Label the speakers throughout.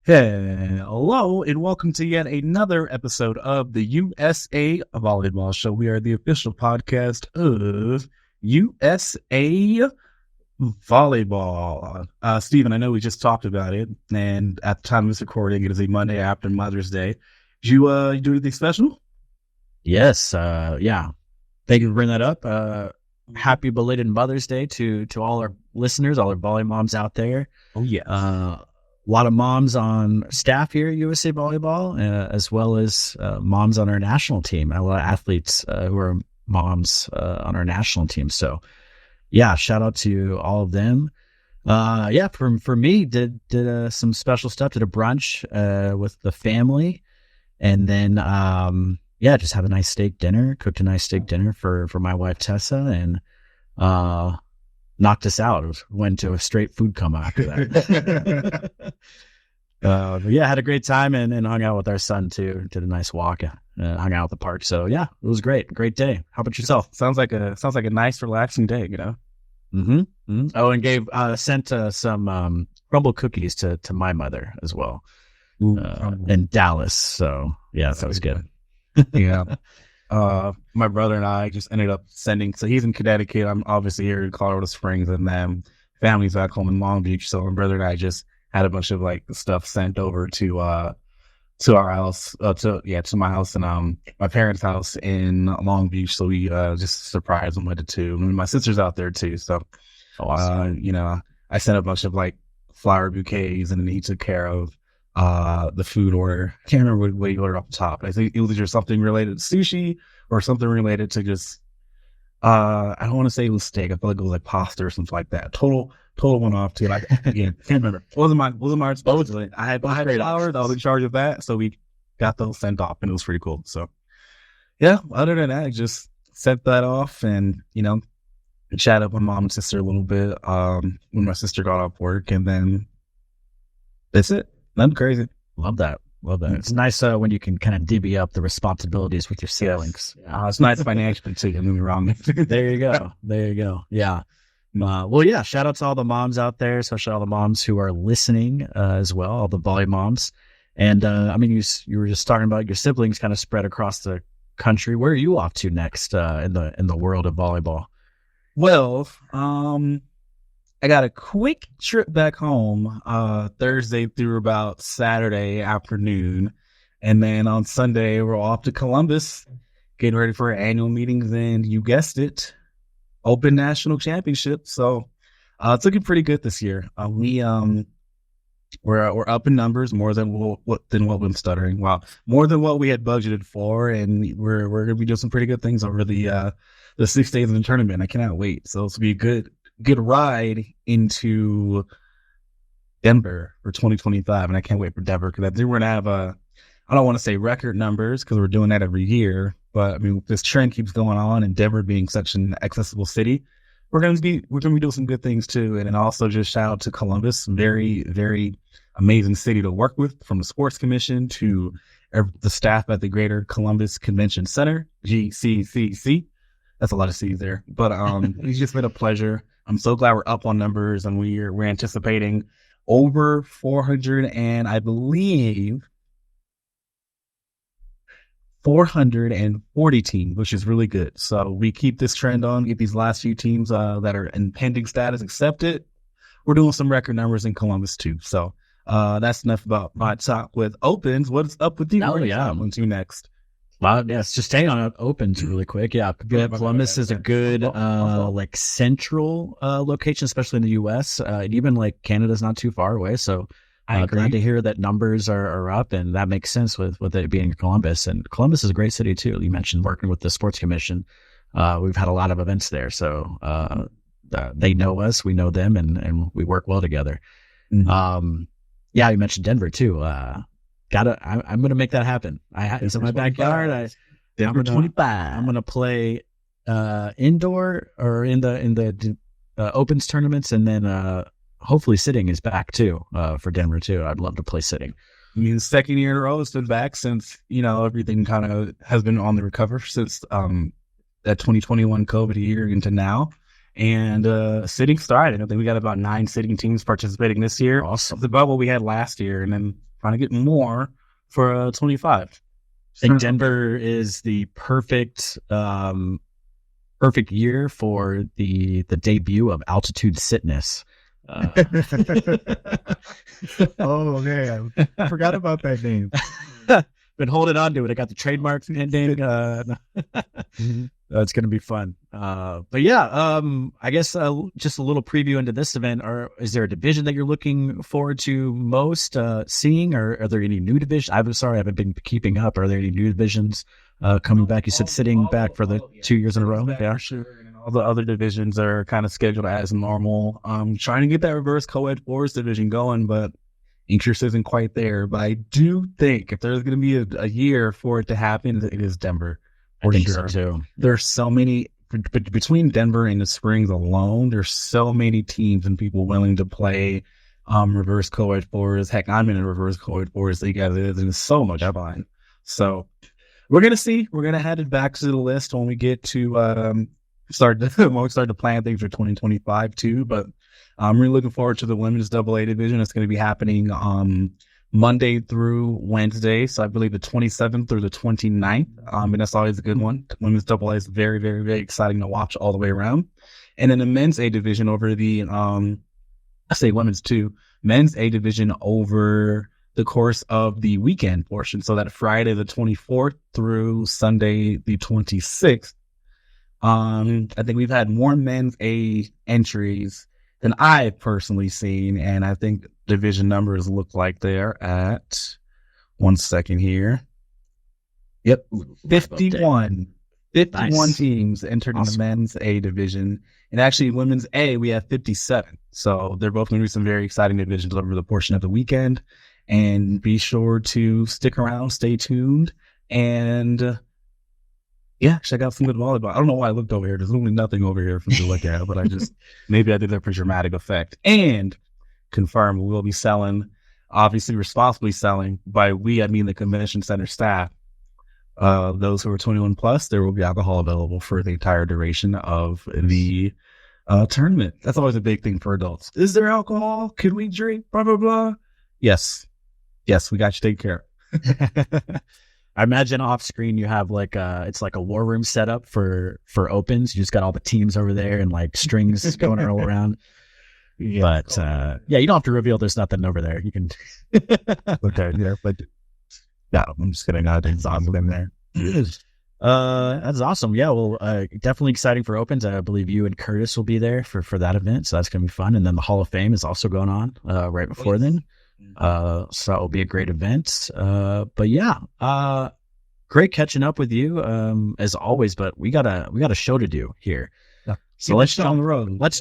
Speaker 1: Hello, and welcome to yet another episode of the USA Volleyball Show. We are the official podcast of USA Volleyball. Stephen, I know we just talked about it, and at the time of this recording, it is a Monday after Mother's Day. Did you do anything special?
Speaker 2: Yes, yeah. Thank you for bringing that up. Happy belated Mother's Day to all our listeners, all our volley moms out there.
Speaker 1: Oh, yeah.
Speaker 2: A lot of moms on staff here at USA Volleyball, as well as moms on our national team. A lot of athletes who are moms on our national team. So, yeah, shout out to all of them. For me, did some special stuff. Did a brunch with the family, and then just have a nice steak dinner. Cooked a nice steak dinner for my wife Tessa, and knocked us out. Went to a straight food coma after that. Had a great time and hung out with our son too. Did a nice walk, hung out at the park. So yeah, it was great. Great day. How about yourself?
Speaker 1: Sounds like a nice, relaxing day. You know.
Speaker 2: Mm-hmm. Mm-hmm. Oh, and sent some crumble cookies to my mother as well. In Dallas. So yeah, that was good.
Speaker 1: Yeah. My brother and I just ended up sending, so he's in Connecticut. I'm obviously here in Colorado Springs, and then family's back home in Long Beach. So my brother and I just had a bunch of like stuff sent over to our house, to my house and my parents' house in Long Beach. So we just surprised them with it too. And my sister's out there too. So
Speaker 2: awesome.
Speaker 1: I sent a bunch of like flower bouquets, and then he took care of the food order. I can't remember what he ordered off the top. I think it was either something related to sushi or something related to just I don't want to say it was steak. I feel like it was like pasta or something like that. Total one off too. Like again, can't remember. Wasn't my supposedly. I had flowers. I was in charge of that, so we got those sent off, and it was pretty cool. So yeah, other than that, I just sent that off, and chat up with mom and sister a little bit when my sister got off work, and then that's it. Nothing crazy.
Speaker 2: Love that. Mm-hmm. It's nice when you can kind of divvy up the responsibilities with your siblings.
Speaker 1: Yes. It's nice financially too. Don't get me wrong.
Speaker 2: There you go. Yeah. Shout out to all the moms out there, especially all the moms who are listening as well, all the volley moms. And you were just talking about your siblings kind of spread across the country. Where are you off to next in the world of volleyball?
Speaker 1: Well, I got a quick trip back home Thursday through about Saturday afternoon. And then on Sunday, we're off to Columbus, getting ready for our annual meetings. And you guessed it, Open National Championship. So it's looking pretty good this year. We're up in numbers more than what we're stuttering. Wow, more than what we had budgeted for. And we're going to be doing some pretty good things over the 6 days of the tournament. I cannot wait. So it's going to be a good ride into Denver for 2025, and I can't wait for Denver because I think we're gonna have I don't want to say record numbers because we're doing that every year, but I mean this trend keeps going on, and Denver being such an accessible city, we're gonna be doing some good things too. And then also just shout out to Columbus, very very amazing city to work with, from the sports commission to the staff at the Greater Columbus Convention Center, GCCC. That's a lot of C's there, but it's just been a pleasure. I'm so glad we're up on numbers, and we're anticipating over 400 and I believe 440 teams, which is really good. So we keep this trend on, get these last few teams that are in pending status accepted. We're doing some record numbers in Columbus too. So that's enough about my talk with Opens. What's up with you? On to next.
Speaker 2: Yes, just staying on Opens really quick. Yeah, Columbus is a good like central location, especially in the U.S. And even like Canada's not too far away. So glad to hear that numbers are up, and that makes sense with it being Columbus. And Columbus is a great city too. You mentioned working with the sports commission. We've had a lot of events there, so they know us, we know them, and we work well together. Mm-hmm. You mentioned Denver too. I'm gonna make that happen. It's in my backyard. I'm gonna play indoor or in the Opens tournaments, and then hopefully sitting is back too for Denver too. I'd love to play sitting.
Speaker 1: I mean, second year in a row it's been back since everything kind of has been on the recover since that 2021 COVID year into now. And sitting started. I think we got about 9 sitting teams participating this year.
Speaker 2: Awesome.
Speaker 1: It's about what we had last year, and then trying to get more for 25.
Speaker 2: I think Denver is the perfect year for the debut of Altitude Sickness.
Speaker 3: Oh, man. I forgot about that name.
Speaker 2: Been holding on to it. I got the trademark ending. It's going to be fun. But yeah, I guess just a little preview into this event. Is there a division that you're looking forward to most seeing, or are there any new divisions? I'm sorry, I haven't been keeping up. Are there any new divisions coming back? You said sitting back for the 2 years in a row.
Speaker 1: Yeah, sure. And all the other divisions are kind of scheduled as normal. Trying to get that reverse co-ed fours division going, but interest isn't quite there. But I do think if there's going to be a year for it to happen, it is Denver.
Speaker 2: I think so too.
Speaker 1: There's so many between Denver and the Springs alone. There's so many teams and people willing to play reverse co-ed fours. Heck, I'm in a reverse co-ed fours league as it is, and it's so much fun. So we're gonna see. We're gonna head it back to the list when we get to start to plan things for 2025 too. But I'm really looking forward to the women's AA division. It's going to be happening Monday through Wednesday. So I believe the 27th through the 29th. And that's always a good one. Women's AA is very, very, very exciting to watch all the way around. And then the men's A division over the, I say women's too, men's A division over the course of the weekend portion. So that Friday, the 24th through Sunday, the 26th. I think we've had more men's A entries than I've personally seen, and I think division numbers look like they're at 1 second here. Yep, 51 nice. Teams entered in the men's A division, and actually women's A we have 57. So they're both going to be some very exciting divisions over the portion of the weekend. And be sure to stick around, stay tuned, and yeah, check out some good volleyball. I don't know why I looked over here. There's literally nothing over here for me to look at, but maybe I did that for dramatic effect. And confirm we will be selling, obviously responsibly selling. By we, I mean the convention center staff. Those who are 21 plus, there will be alcohol available for the entire duration of the tournament. That's always a big thing for adults. Is there alcohol? Can we drink? Blah, blah, blah. Yes, we got you taken care of.
Speaker 2: I imagine off screen you have it's like a war room set up for opens. You just got all the teams over there and like strings going all around. Yeah, but you don't have to reveal there's nothing over there. You can
Speaker 1: look there, but yeah, I'm just kidding. I didn't saw them there.
Speaker 2: That's awesome. Yeah, well, definitely exciting for opens. I believe you and Curtis will be there for that event, so that's gonna be fun. And then the Hall of Fame is also going on right before then. So that will be a great event. But yeah, great catching up with you as always. But we got a show to do here.
Speaker 1: Yeah.
Speaker 2: So let's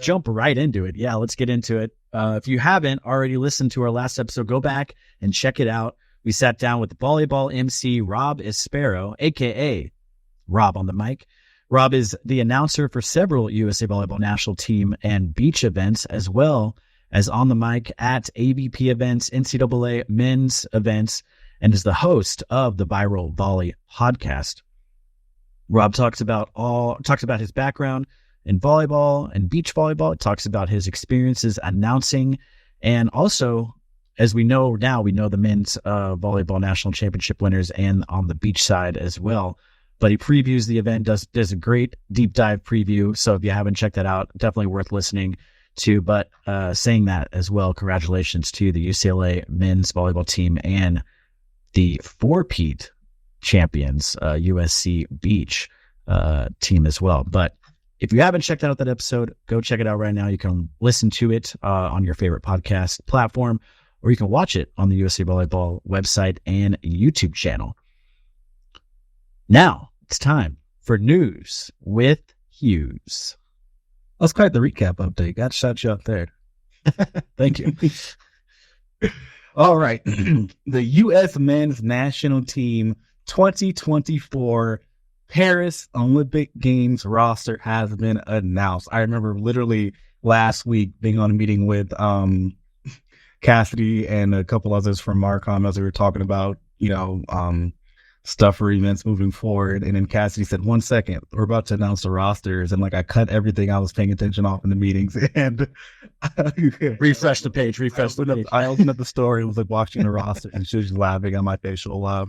Speaker 2: jump right into it. Yeah, let's get into it. If you haven't already listened to our last episode, go back and check it out. We sat down with volleyball MC Rob Espero, aka Rob on the mic. Rob is the announcer for several USA Volleyball National Team and beach events, as well as on the mic at AVP events, NCAA men's events, and is the host of the Viral Volley podcast. Rob talks about his background in volleyball and beach volleyball. It talks about his experiences announcing, and also, as we know now, we know the men's volleyball national championship winners and on the beach side as well. But he previews the event, does a great deep dive preview. So if you haven't checked that out, definitely worth listening to. But saying that as well, congratulations to the UCLA men's volleyball team and the four-peat champions, USC Beach team as well. But if you haven't checked out that episode, go check it out right now. You can listen to it on your favorite podcast platform, or you can watch it on the USA Volleyball website and YouTube channel. Now it's time for News with Hughes.
Speaker 1: That's quite the recap update. Got to shout you out there.
Speaker 2: Thank you.
Speaker 1: All right. The U.S. men's national team 2024 Paris Olympic Games roster has been announced. I remember literally last week being on a meeting with Cassidy and a couple others from Marcom as we were talking about, stuff for events moving forward. And then Cassidy said, 1 second, we're about to announce the rosters. And like, I cut everything I was paying attention off in the meetings and
Speaker 2: refresh the page.
Speaker 1: I opened up the story and was like watching the roster, and she was just laughing at my facial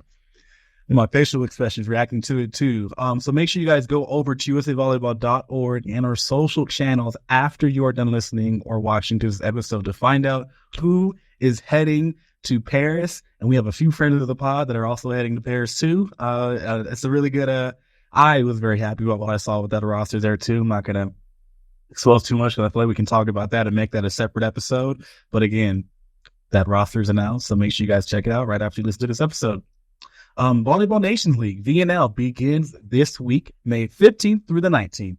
Speaker 1: expressions, reacting to it too. So make sure you guys go over to usavolleyball.org and our social channels after you are done listening or watching to this episode to find out who is heading to Paris. And we have a few friends of the pod that are also heading to Paris too. It's a really good, I was very happy about what I saw with that roster there too. I'm not going to expose too much because I feel like we can talk about that and make that a separate episode. But again, that roster is announced, so make sure you guys check it out right after you listen to this episode. Volleyball Nations League, VNL, begins this week, May 15th through the 19th.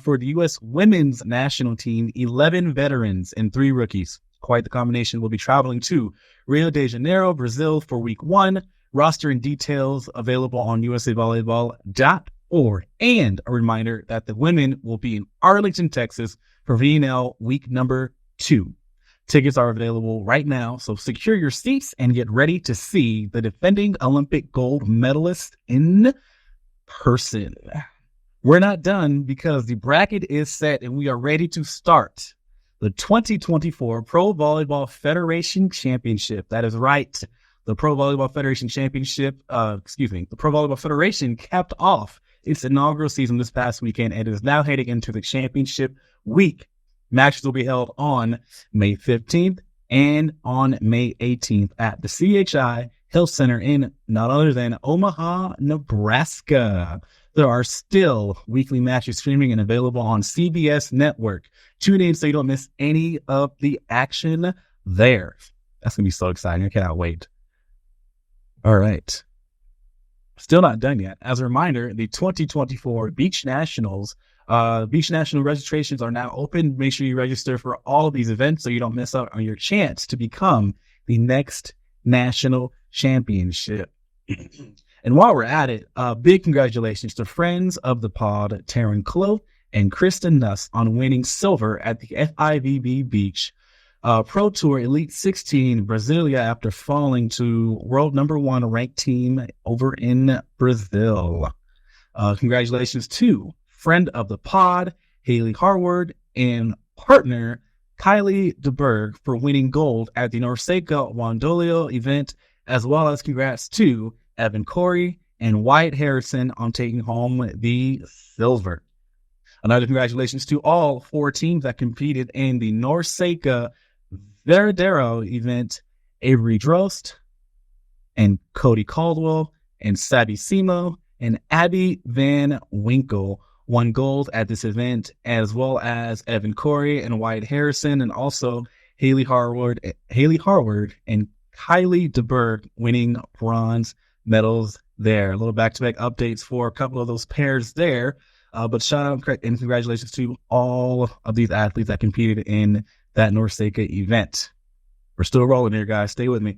Speaker 1: For the U.S. women's national team, 11 veterans and 3 rookies. Quite the combination. Will be traveling to Rio de Janeiro, Brazil for week 1. Roster and details available on usavolleyball.org. And a reminder that the women will be in Arlington, Texas for VNL week number 2. Tickets are available right now, so secure your seats and get ready to see the defending Olympic gold medalist in person. We're not done because the bracket is set and we are ready to start the 2024 Pro Volleyball Federation Championship. That is right. The Pro Volleyball Federation Championship, the Pro Volleyball Federation capped off its inaugural season this past weekend and is now heading into the championship week. Matches will be held on May 15th and on May 18th at the CHI Health Center in none other than Omaha, Nebraska. There are still weekly matches streaming and available on CBS Network. Tune in so you don't miss any of the action there. That's going to be so exciting. I cannot wait. All right. Still not done yet. As a reminder, the 2024 Beach Nationals Beach National registrations are now open. Make sure you register for all of these events so you don't miss out on your chance to become the next national championship. And while we're at it, big congratulations to friends of the pod, Taryn Clough and Kristen Nuss, on winning silver at the FIVB Beach Pro Tour Elite 16 Brasilia after falling to world number 1 ranked team over in Brazil. Congratulations to friend of the pod, Haley Harward, and partner, Kylie DeBerg, for winning gold at the Norseca Wandolio event, as well as congrats to Evan Corey and Wyatt Harrison on taking home the silver. Another congratulations to all 4 teams that competed in the Norseca Veradero event. Avery Drost and Cody Caldwell and Sabby Simo and Abby Van Winkle won gold at this event, as well as Evan Corey and Wyatt Harrison, and also Haley Harward and Kylie DeBerg winning bronze medals there. A little back-to-back updates for a couple of those pairs there. But shout out and congratulations to all of these athletes that competed in that Norseca event. We're still rolling here, guys. Stay with me.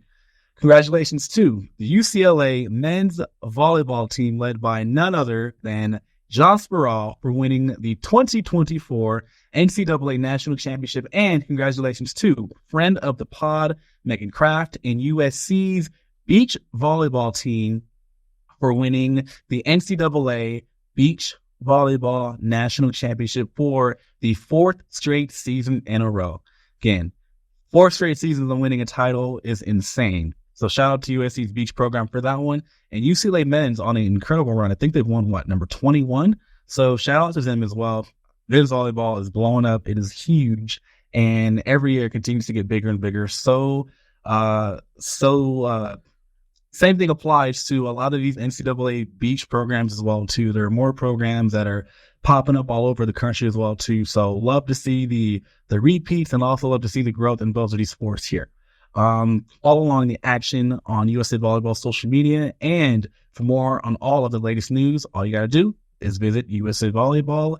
Speaker 1: Congratulations to the UCLA men's volleyball team led by none other than John Sparrow for winning the 2024 NCAA National Championship. And congratulations to friend of the pod, Megan Kraft, and USC's beach volleyball team for winning the NCAA Beach Volleyball National Championship for the 4th straight season in a row. Again, 4 straight seasons of winning a title is insane. So shout out to USC's beach program for that one. And UCLA men's on an incredible run. I think they've won, number 21? So shout out to them as well. Men's volleyball is blowing up. It is huge. And every year it continues to get bigger and bigger. Same thing applies to a lot of these NCAA beach programs as well, too. There are more programs that are popping up all over the country as well, too. So love to see the repeats and also love to see the growth in both of these sports here. Follow along the action on USA Volleyball social media. And for more on all of the latest news, all you got to do is visit usavolleyball.org.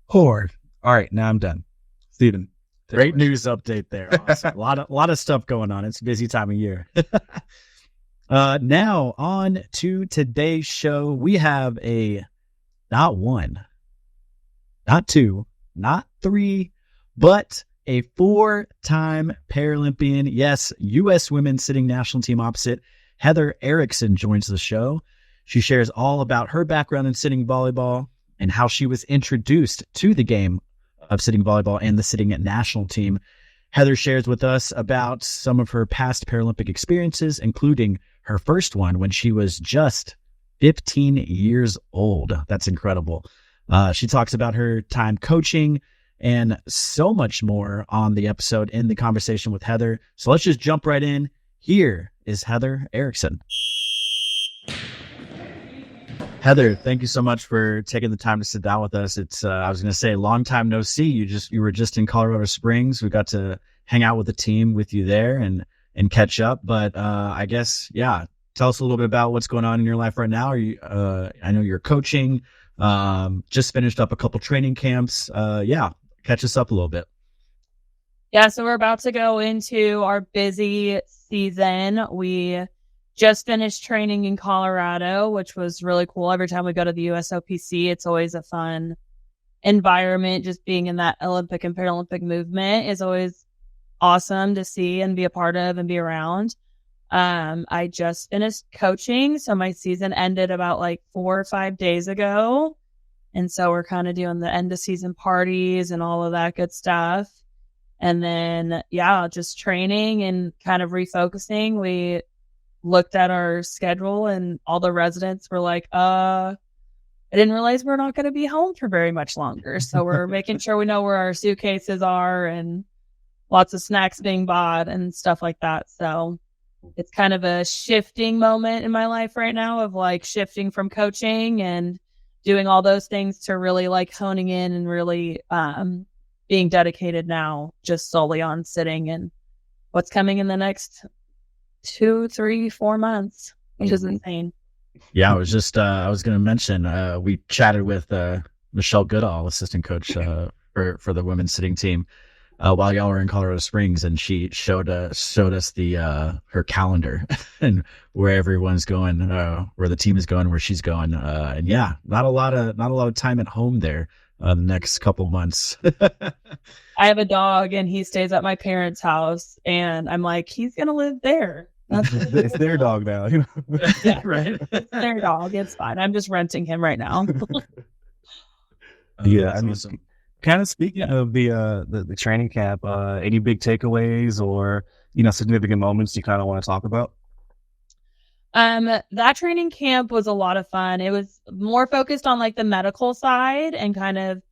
Speaker 1: All right, now I'm done. Stephen.
Speaker 2: Great news update there. Awesome. a lot of stuff going on. It's a busy time of year. Now on to today's show. We have not 1, not 2, not 3, but a 4-time Paralympian. Yes, U.S. women's sitting national team opposite Heather Erickson joins the show. She shares all about her background in sitting volleyball and how she was introduced to the game of sitting volleyball and the sitting national team. Heather shares with us about some of her past Paralympic experiences, including her first one when she was just 15 years old. That's incredible. She talks about her time coaching and so much more on the episode in the conversation with Heather. So let's just jump right in. Here is Heather Erickson. Heather, thank you so much for taking the time to sit down with us. It's I was going to say long time no see. You were just in Colorado Springs. We got to hang out with the team with you there and catch up. But I guess, yeah, tell us a little bit about what's going on in your life right now. Are you? I know you're coaching. Just finished up a couple training camps. Yeah, catch us up a little bit.
Speaker 4: Yeah, so we're about to go into our busy season. We just finished training in Colorado, which was really cool. Every time we go to the USOPC, it's always a fun environment. Just being in that Olympic and Paralympic movement is always awesome to see and be a part of and be around. I just finished coaching, so my season ended about 4 or 5 days ago. And so we're kind of doing the end of season parties and all of that good stuff. And then, yeah, just training and kind of refocusing. We looked at our schedule and all the residents were like, I didn't realize we're not going to be home for very much longer. So we're making sure we know where our suitcases are and lots of snacks being bought and stuff like that. So it's kind of a shifting moment in my life right now of shifting from coaching and doing all those things to really honing in and really being dedicated now just solely on sitting and what's coming in the next 2, 3, 4 months, which is insane.
Speaker 2: Yeah, I was just I was going to mention we chatted with Michelle Goodall, assistant coach for the women's sitting team, while y'all were in Colorado Springs, and she showed us the her calendar and where everyone's going, where the team is going, where she's going, and yeah, not a lot of time at home there the next couple months.
Speaker 4: I have a dog, and he stays at my parents' house, and I'm like, he's gonna live there.
Speaker 3: It's their dog now.
Speaker 4: Yeah, right. It's their dog. It's fine. I'm just renting him right now.
Speaker 3: Yeah, I mean, awesome. Kind of speaking of the training camp, any big takeaways or significant moments you kind of want to talk about?
Speaker 4: That training camp was a lot of fun. It was more focused on the medical side and kind of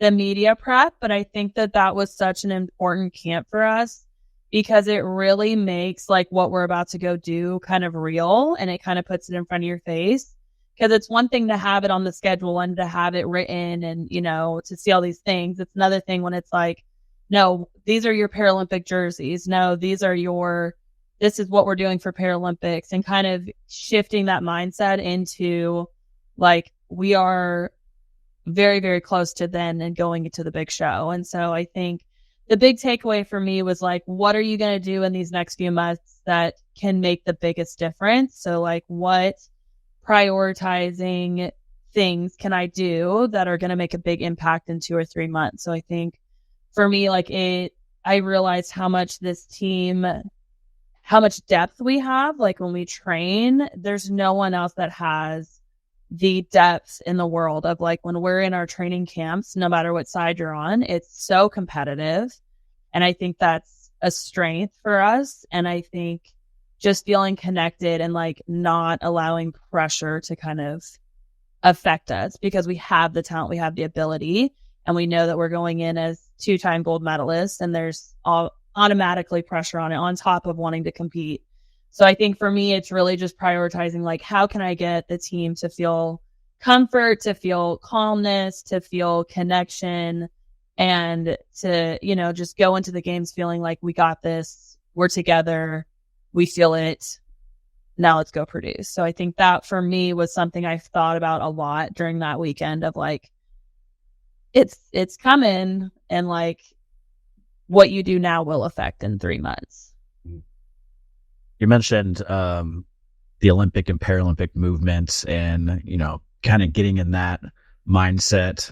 Speaker 4: the media prep, but I think that was such an important camp for us because it really makes what we're about to go do kind of real, and it kind of puts it in front of your face. Because it's one thing to have it on the schedule and to have it written and, to see all these things. It's another thing when it's no, these are your Paralympic jerseys. No, this is what we're doing for Paralympics, and kind of shifting that mindset into we are very, very close to then and going into the big show. And so I think the big takeaway for me was what are you going to do in these next few months that can make the biggest difference? So what prioritizing things can I do that are going to make a big impact in 2 or 3 months? So I think for me, I realized how much this team, how much depth we have. When we train, there's no one else that has the depth in the world of when we're in our training camps, no matter what side you're on, it's so competitive. And I think that's a strength for us. And I think just feeling connected and not allowing pressure to kind of affect us because we have the talent, we have the ability, and we know that we're going in as 2-time gold medalists, and there's automatically pressure on it on top of wanting to compete. So I think for me, it's really just prioritizing how can I get the team to feel comfort, to feel calmness, to feel connection, and to, just go into the games feeling we got this, we're together, we feel it. Now let's go produce. So I think that for me was something I've thought about a lot during that weekend of it's coming, and what you do now will affect in 3 months.
Speaker 2: You mentioned the Olympic and Paralympic movements and, kind of getting in that mindset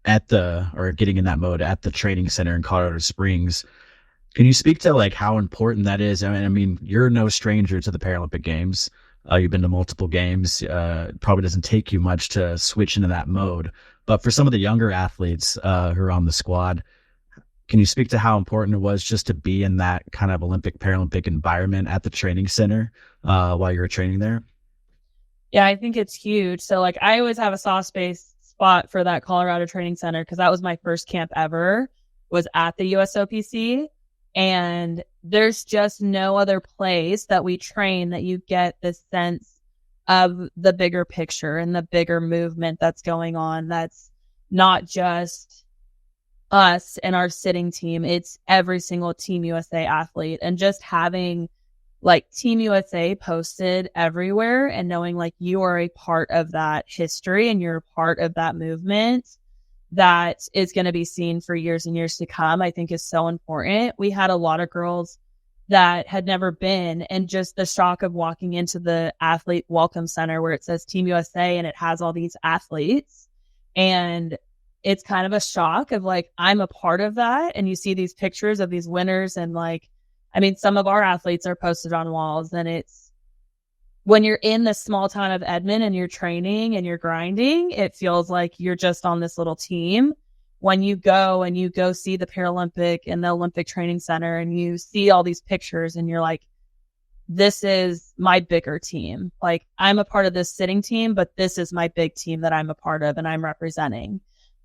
Speaker 2: getting in that mode at the training center in Colorado Springs. Can you speak to like how important that is? I mean, you're no stranger to the Paralympic Games. You've been to multiple games. It probably doesn't take you much to switch into that mode. But for some of the younger athletes who are on the squad, can you speak to how important it was just to be in that kind of Olympic, Paralympic environment at the training center while you were training there?
Speaker 4: Yeah, I think it's huge. So like I always have a soft space spot for that Colorado Training Center because that was my first camp ever, was at the USOPC. And there's just no other place that we train that you get this sense of the bigger picture and the bigger movement that's going on. That's not just us and our sitting team. It's every single Team USA athlete. And just having like Team USA posted everywhere and knowing like you are a part of that history and you're a part of that movement that is going to be seen for years and years to come, I think is so important. We had a lot of girls that had never been, and just the shock of walking into the athlete welcome center where it says Team USA and it has all these athletes. And it's kind of a shock of like, I'm a part of that. And you see these pictures of these winners and like, I mean, some of our athletes are posted on walls, and it's, when you're in the small town of Edmond and you're training and you're grinding, it feels like you're just on this little team. When you go see the Paralympic and the Olympic Training Center and you see all these pictures and you're like, this is my bigger team. Like I'm a part of this sitting team, but this is my big team that I'm a part of and I'm representing.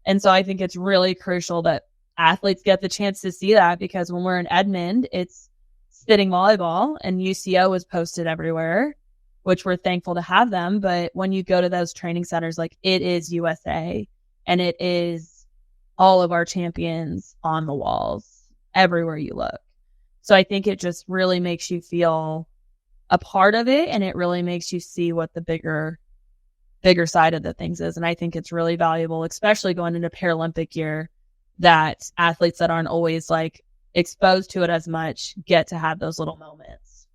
Speaker 4: And so I think it's really crucial that athletes get the chance to see that, because when we're in Edmond, it's sitting volleyball and UCO is posted everywhere, which we're thankful to have them. But when you go to those training centers, like it is USA and it is all of our champions on the walls everywhere you look. So I think it just really makes you feel a part of it, and it really makes you see what the bigger side of the things is. And I think it's really valuable, especially going into Paralympic year, that athletes that aren't always like exposed to it as much get to have those little moments.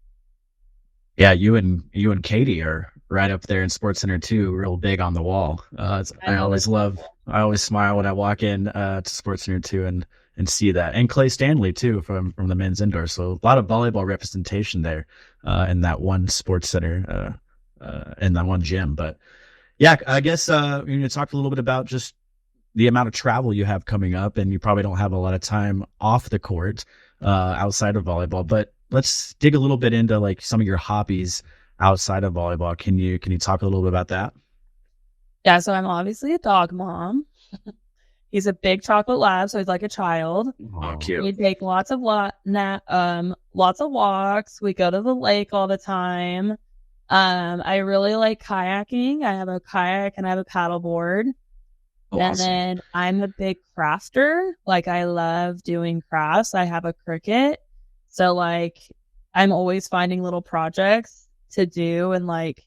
Speaker 2: Yeah, you and Katie are right up there in Sports Center too, real big on the wall. I always smile when I walk in to Sports Center too and see that. And Clay Stanley too from the men's indoor. So a lot of volleyball representation there in that one Sports Center in that one gym. But yeah, I guess you talked a little bit about just the amount of travel you have coming up, and you probably don't have a lot of time off the court outside of volleyball. But let's dig a little bit into like some of your hobbies outside of volleyball. Can you talk a little bit about that?
Speaker 4: Yeah, so I'm obviously a dog mom. He's a big chocolate lab, so he's like a child.
Speaker 2: Oh, cute.
Speaker 4: We take lots of walks. We go to the lake all the time. I really like kayaking. I have a kayak and I have a paddleboard.
Speaker 2: Oh,
Speaker 4: and
Speaker 2: awesome.
Speaker 4: then I'm a big crafter. Like I love doing crafts. I have a Cricut. So like I'm always finding little projects to do and like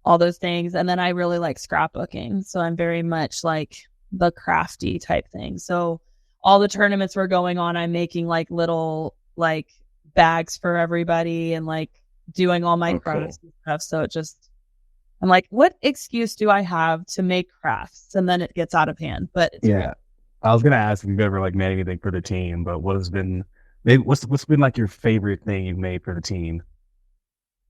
Speaker 4: all those things. And then I really like scrapbooking. So I'm very much like the crafty type thing. So all the tournaments we're going on, I'm making like little like bags for everybody and like doing all my crafts and stuff. So it just, I'm like, what excuse do I have to make crafts? And then it gets out of hand. But it's
Speaker 3: yeah, I was gonna ask if you've ever like made anything for the team, but what's been like your favorite thing you've made for the team?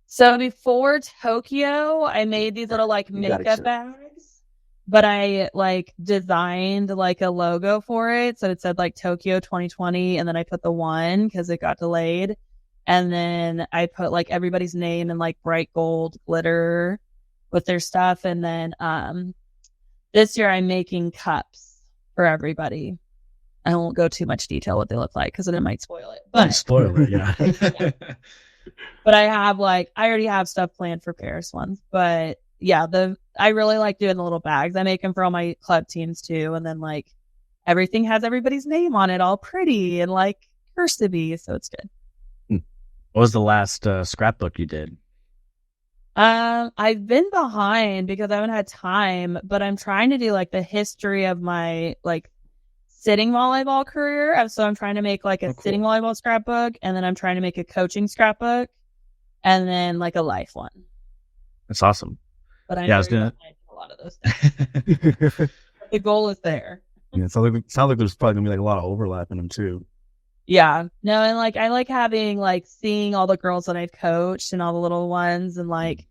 Speaker 4: So before Tokyo, I made these little like makeup bags, but I like designed like a logo for it. So it said like Tokyo 2020. And then I put the 1 because it got delayed. And then I put like everybody's name in like bright gold glitter with their stuff. And then this year I'm making cups for everybody. I won't go too much detail what they look like because then it might spoil it. But
Speaker 2: spoil it, yeah.
Speaker 4: But I already have stuff planned for Paris ones. But yeah, I really like doing the little bags. I make them for all my club teams too. And then like everything has everybody's name on it, all pretty and like cursed to be. So it's good.
Speaker 2: What was the last scrapbook you did?
Speaker 4: I've been behind because I haven't had time, but I'm trying to do like the history of my like sitting volleyball career. So I'm trying to make like a sitting volleyball scrapbook, and then I'm trying to make a coaching scrapbook, and then like a life one.
Speaker 2: That's awesome.
Speaker 4: But I was gonna a lot of those things. The goal is there.
Speaker 3: Yeah, it sounds like there's probably gonna be like a lot of overlap in them too.
Speaker 4: Yeah. No, and like I like having like seeing all the girls that I've coached and all the little ones, and like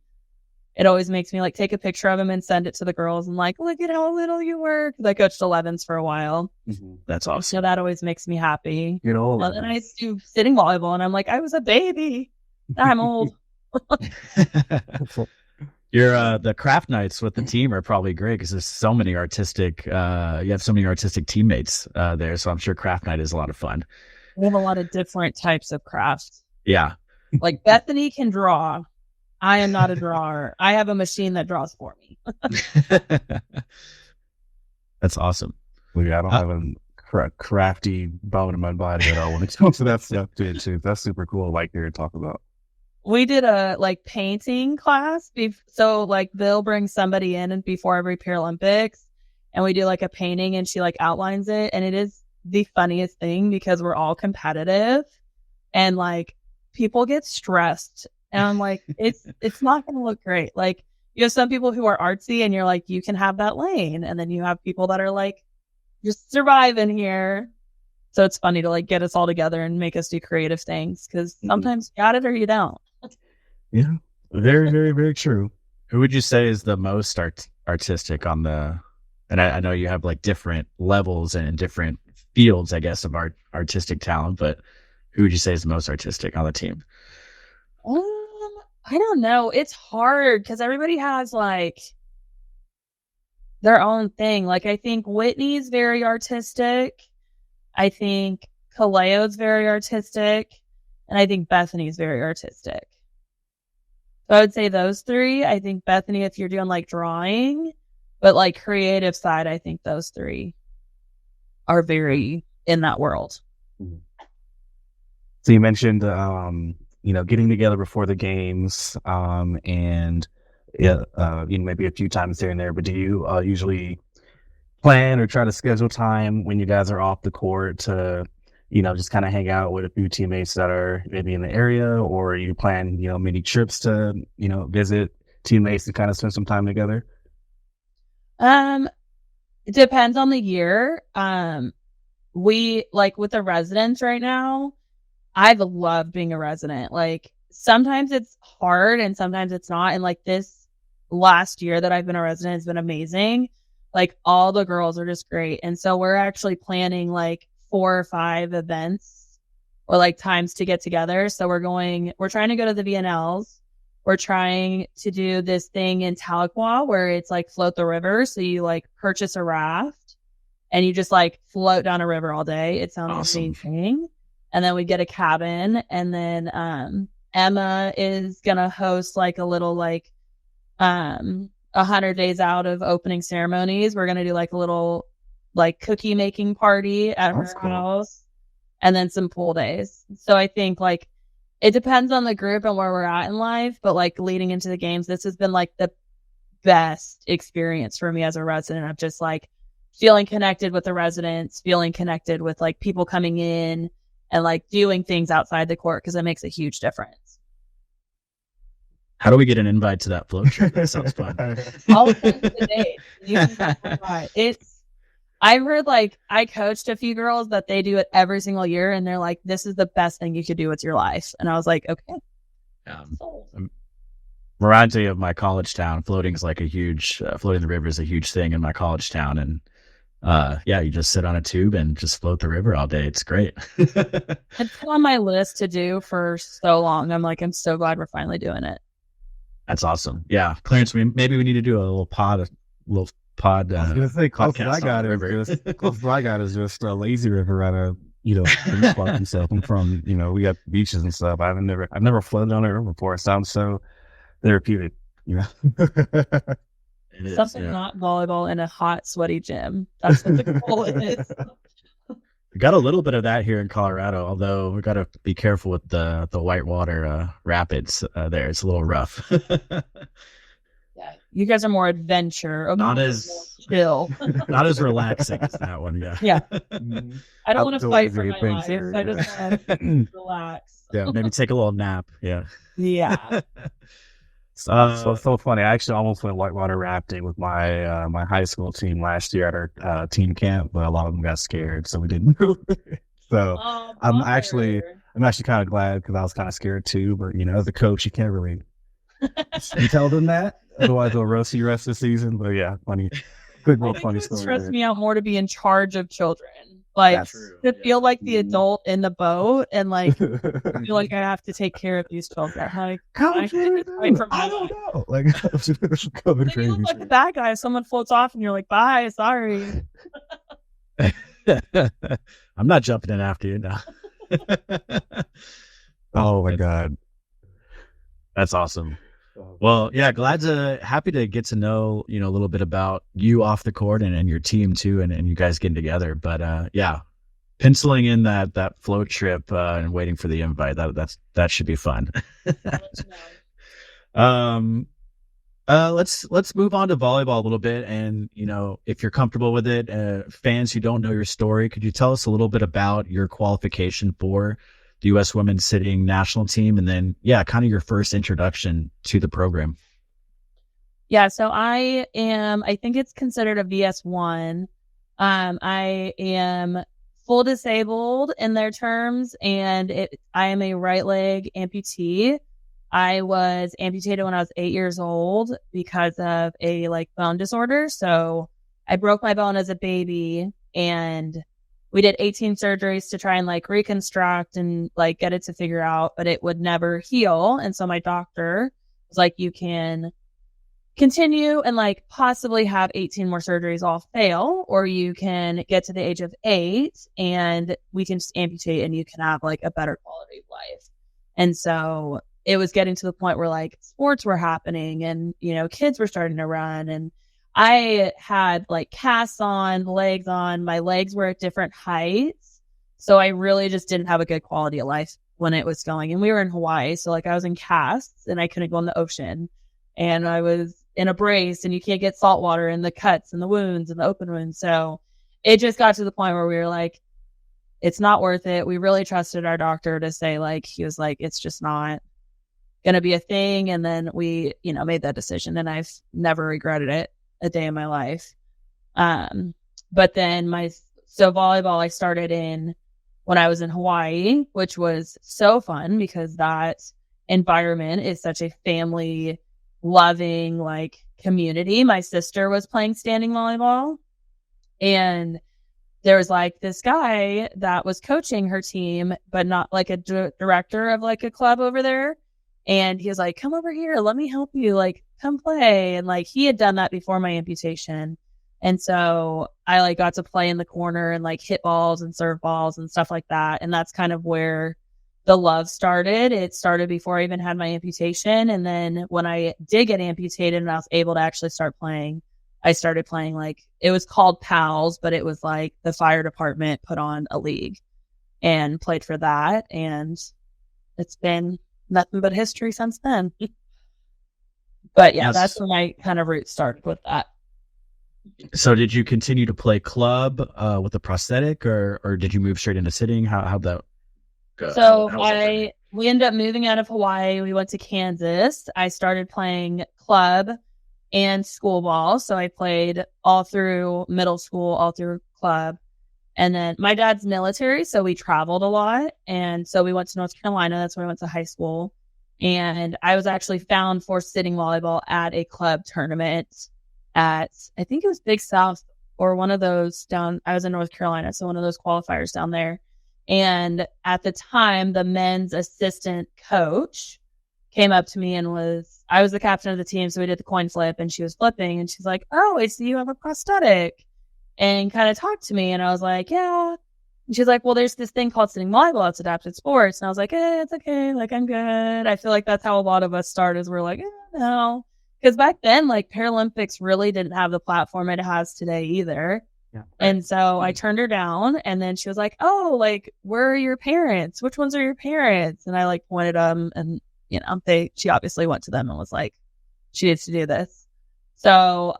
Speaker 4: it always makes me like take a picture of them and send it to the girls and like, look at how little you were. Because I coached 11s for a while.
Speaker 2: That's awesome.
Speaker 4: So that always makes me happy.
Speaker 3: You know,
Speaker 4: And then I do sitting volleyball and I'm like, I was a baby. Now I'm old.
Speaker 2: Your the craft nights with the team are probably great because there's so many artistic. You have so many artistic teammates there, so I'm sure craft night is a lot of fun.
Speaker 4: We have a lot of different types of crafts.
Speaker 2: Yeah,
Speaker 4: like Bethany can draw. I am not a drawer. I have a machine that draws for me.
Speaker 2: That's awesome.
Speaker 3: Well, yeah, I don't have a crafty bone in my body at all when it comes to that stuff, too. That's super cool. Like you're talking about.
Speaker 4: We did a like painting class. So like they'll bring somebody in and before every Paralympics, and we do like a painting, and she like outlines it, and it is the funniest thing because we're all competitive, and like people get stressed. And I'm like, it's not going to look great. Like, you have some people who are artsy and you're like, you can have that lane. And then you have people that are like, just surviving here. So it's funny to like get us all together and make us do creative things because sometimes you got it or you don't.
Speaker 2: Yeah, very, very, very true. Who would you say is the most artistic on the, and I know you have like different levels and different fields, I guess, of artistic talent, but who would you say is the most artistic on the team?
Speaker 4: I don't know. It's hard because everybody has like their own thing. Like I think Whitney's very artistic. I think Kaleo's very artistic. And I think Bethany's very artistic. So I would say those three. I think Bethany, if you're doing like drawing, but like creative side, I think those three are very in that world.
Speaker 3: So you mentioned, getting together before the games, and maybe a few times here and there, but do you usually plan or try to schedule time when you guys are off the court to, just kind of hang out with a few teammates that are maybe in the area, or you plan, many trips to, visit teammates to kind of spend some time together?
Speaker 4: It depends on the year. We like with the residents right now, I've loved being a resident. Like sometimes it's hard and sometimes it's not. And like this last year that I've been a resident has been amazing. Like all the girls are just great. And so we're actually planning like 4 or 5 events or like times to get together. So we're trying to go to the VNLs. We're trying to do this thing in Tahlequah where it's like float the river. So you like purchase a raft and you just like float down a river all day. It sounds
Speaker 2: awesome.
Speaker 4: Amazing. And then we get a cabin, and then Emma is gonna host like a little like 100 days out of opening ceremonies. We're gonna do like a little like cookie making party at her house, and then some pool days. So I think like it depends on the group and where we're at in life, but like leading into the games, this has been like the best experience for me as a resident of just like feeling connected with the residents, feeling connected with like people coming in. And like doing things outside the court because it makes a huge difference.
Speaker 2: How do we get an invite to that float trip? That sounds fun.
Speaker 4: I'll send you the date. I've heard like I coached a few girls that they do it every single year, and they're like, "This is the best thing you could do with your life." And I was like, "Okay."
Speaker 2: Reminds me of my college town. Floating the river is a huge thing in my college town, and you just sit on a tube and just float the river all day. It's great.
Speaker 4: It's on my list to do for so long. I'm so glad we're finally doing it.
Speaker 2: That's awesome. Yeah, Clarence, maybe we need to do a little pod. I was
Speaker 3: gonna say, close I got is just a lazy river at a and stuff. I'm from we got beaches and stuff. I've never floated on a river before. It sounds so therapeutic.
Speaker 4: Something not volleyball in a hot, sweaty gym. That's what the goal is.
Speaker 2: We got a little bit of that here in Colorado, although we got to be careful with the whitewater rapids there. It's a little rough.
Speaker 4: Yeah, you guys are more adventure.
Speaker 2: Not as
Speaker 4: chill.
Speaker 2: Not as relaxing as that one. Yeah.
Speaker 4: Yeah. I don't want to fight for my life. I just want to relax.
Speaker 2: Yeah. Maybe take a little nap. Yeah.
Speaker 4: Yeah.
Speaker 3: So funny. I actually almost went whitewater rafting with my my high school team last year at our team camp, but a lot of them got scared, so we didn't. So So I'm
Speaker 4: bummer.
Speaker 3: actually kind of glad because I was kind of scared too. But as a coach, you can't really you tell them that, otherwise they'll roast you the rest of the season. But yeah, funny, good little funny story.
Speaker 4: It stressed me out more to be in charge of children, like to feel like the adult in the boat, and like feel like I have to take care of these children. Like,
Speaker 3: I don't know. Like, going crazy.
Speaker 4: You look like the bad guy. If someone floats off, and you're like, "Bye, sorry."
Speaker 2: I'm not jumping in after you now.
Speaker 3: Oh my God.
Speaker 2: That's awesome. Well, yeah, happy to get to know, a little bit about you off the court and your team too, and you guys getting together. But yeah, penciling in that float trip and waiting for the invite, that should be fun. Let's move on to volleyball a little bit, and if you're comfortable with it, fans who don't know your story, could you tell us a little bit about your qualification for the U.S. women's sitting national team, and then kind of your first introduction to the program?
Speaker 4: Yeah, so I think it's considered a VS1. I am full disabled in their terms, and I am a right leg amputee. I was amputated when I was 8 years old because of a bone disorder. So I broke my bone as a baby, and we did 18 surgeries to try and reconstruct and get it to figure out, but it would never heal. And so my doctor was like, you can continue and possibly have 18 more surgeries all fail, or you can get to the age of 8 and we can just amputate and you can have a better quality of life. And so it was getting to the point where sports were happening and, kids were starting to run, and I had casts on, legs on, my legs were at different heights. So I really just didn't have a good quality of life when it was going. And we were in Hawaii. So I was in casts and I couldn't go in the ocean, and I was in a brace, and you can't get salt water in the cuts and the wounds and the open wounds. So it just got to the point where we were like, it's not worth it. We really trusted our doctor to say he was like, it's just not going to be a thing. And then we, made that decision, and I've never regretted it a day in my life. But then volleyball I started in when I was in Hawaii, which was so fun because that environment is such a family loving community. My sister was playing standing volleyball, and there was this guy that was coaching her team, but not a director of a club over there. And he was like, come over here, let me help you, come play. And he had done that before my amputation. And so I got to play in the corner and hit balls and serve balls and stuff like that. And that's kind of where the love started. It started before I even had my amputation. And then when I did get amputated and I was able to actually start playing, I started playing it was called PALS, but it was the fire department put on a league, and played for that. And it's been nothing but history since then. But yeah, that's when my kind of roots started with that.
Speaker 2: So did you continue to play club with a prosthetic, or did you move straight into sitting? How'd that go?
Speaker 4: So we ended up moving out of Hawaii. We went to Kansas. I started playing club and school ball. So I played all through middle school, all through club. And then my dad's military, so we traveled a lot. And so we went to North Carolina. That's where I went to high school. And I was actually found for sitting volleyball at a club tournament at, I think it was Big South or one of those down. I was in North Carolina, so one of those qualifiers down there. And at the time, the men's assistant coach came up to me and I was the captain of the team. So we did the coin flip, and she was flipping, and she's like, oh, I see you have a prosthetic. And kind of talked to me, and I was like, yeah. And she's like, well, there's this thing called sitting volleyball. It's adapted sports. And I was like, it's okay. I'm good. I feel like that's how a lot of us start, is we're like, no. Because back then, Paralympics really didn't have the platform it has today either. Yeah. And so I turned her down, and then she was like, oh, where are your parents? Which ones are your parents? And I pointed them, and, she obviously went to them and was like, she needs to do this. So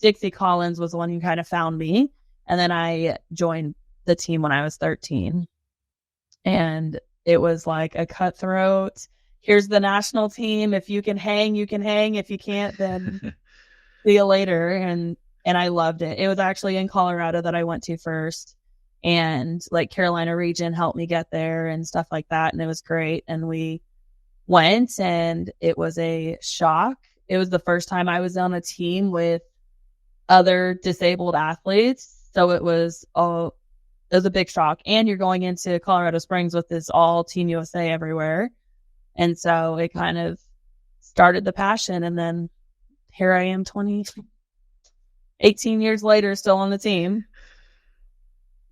Speaker 4: Dixie Collins was the one who kind of found me. And then I joined the team when I was 13. And it was a cutthroat. Here's the national team. If you can hang, you can hang. If you can't, then see you later. And I loved it. It was actually in Colorado that I went to first. and like Carolina region helped me get there and stuff like that. And it was great. And we went, and it was a shock. It was the first time I was on a team with other disabled athletes. So it was a big shock. And you're going into Colorado Springs with this all Team USA everywhere. And so it kind of started the passion. And then here I am 18 years later, still on the team.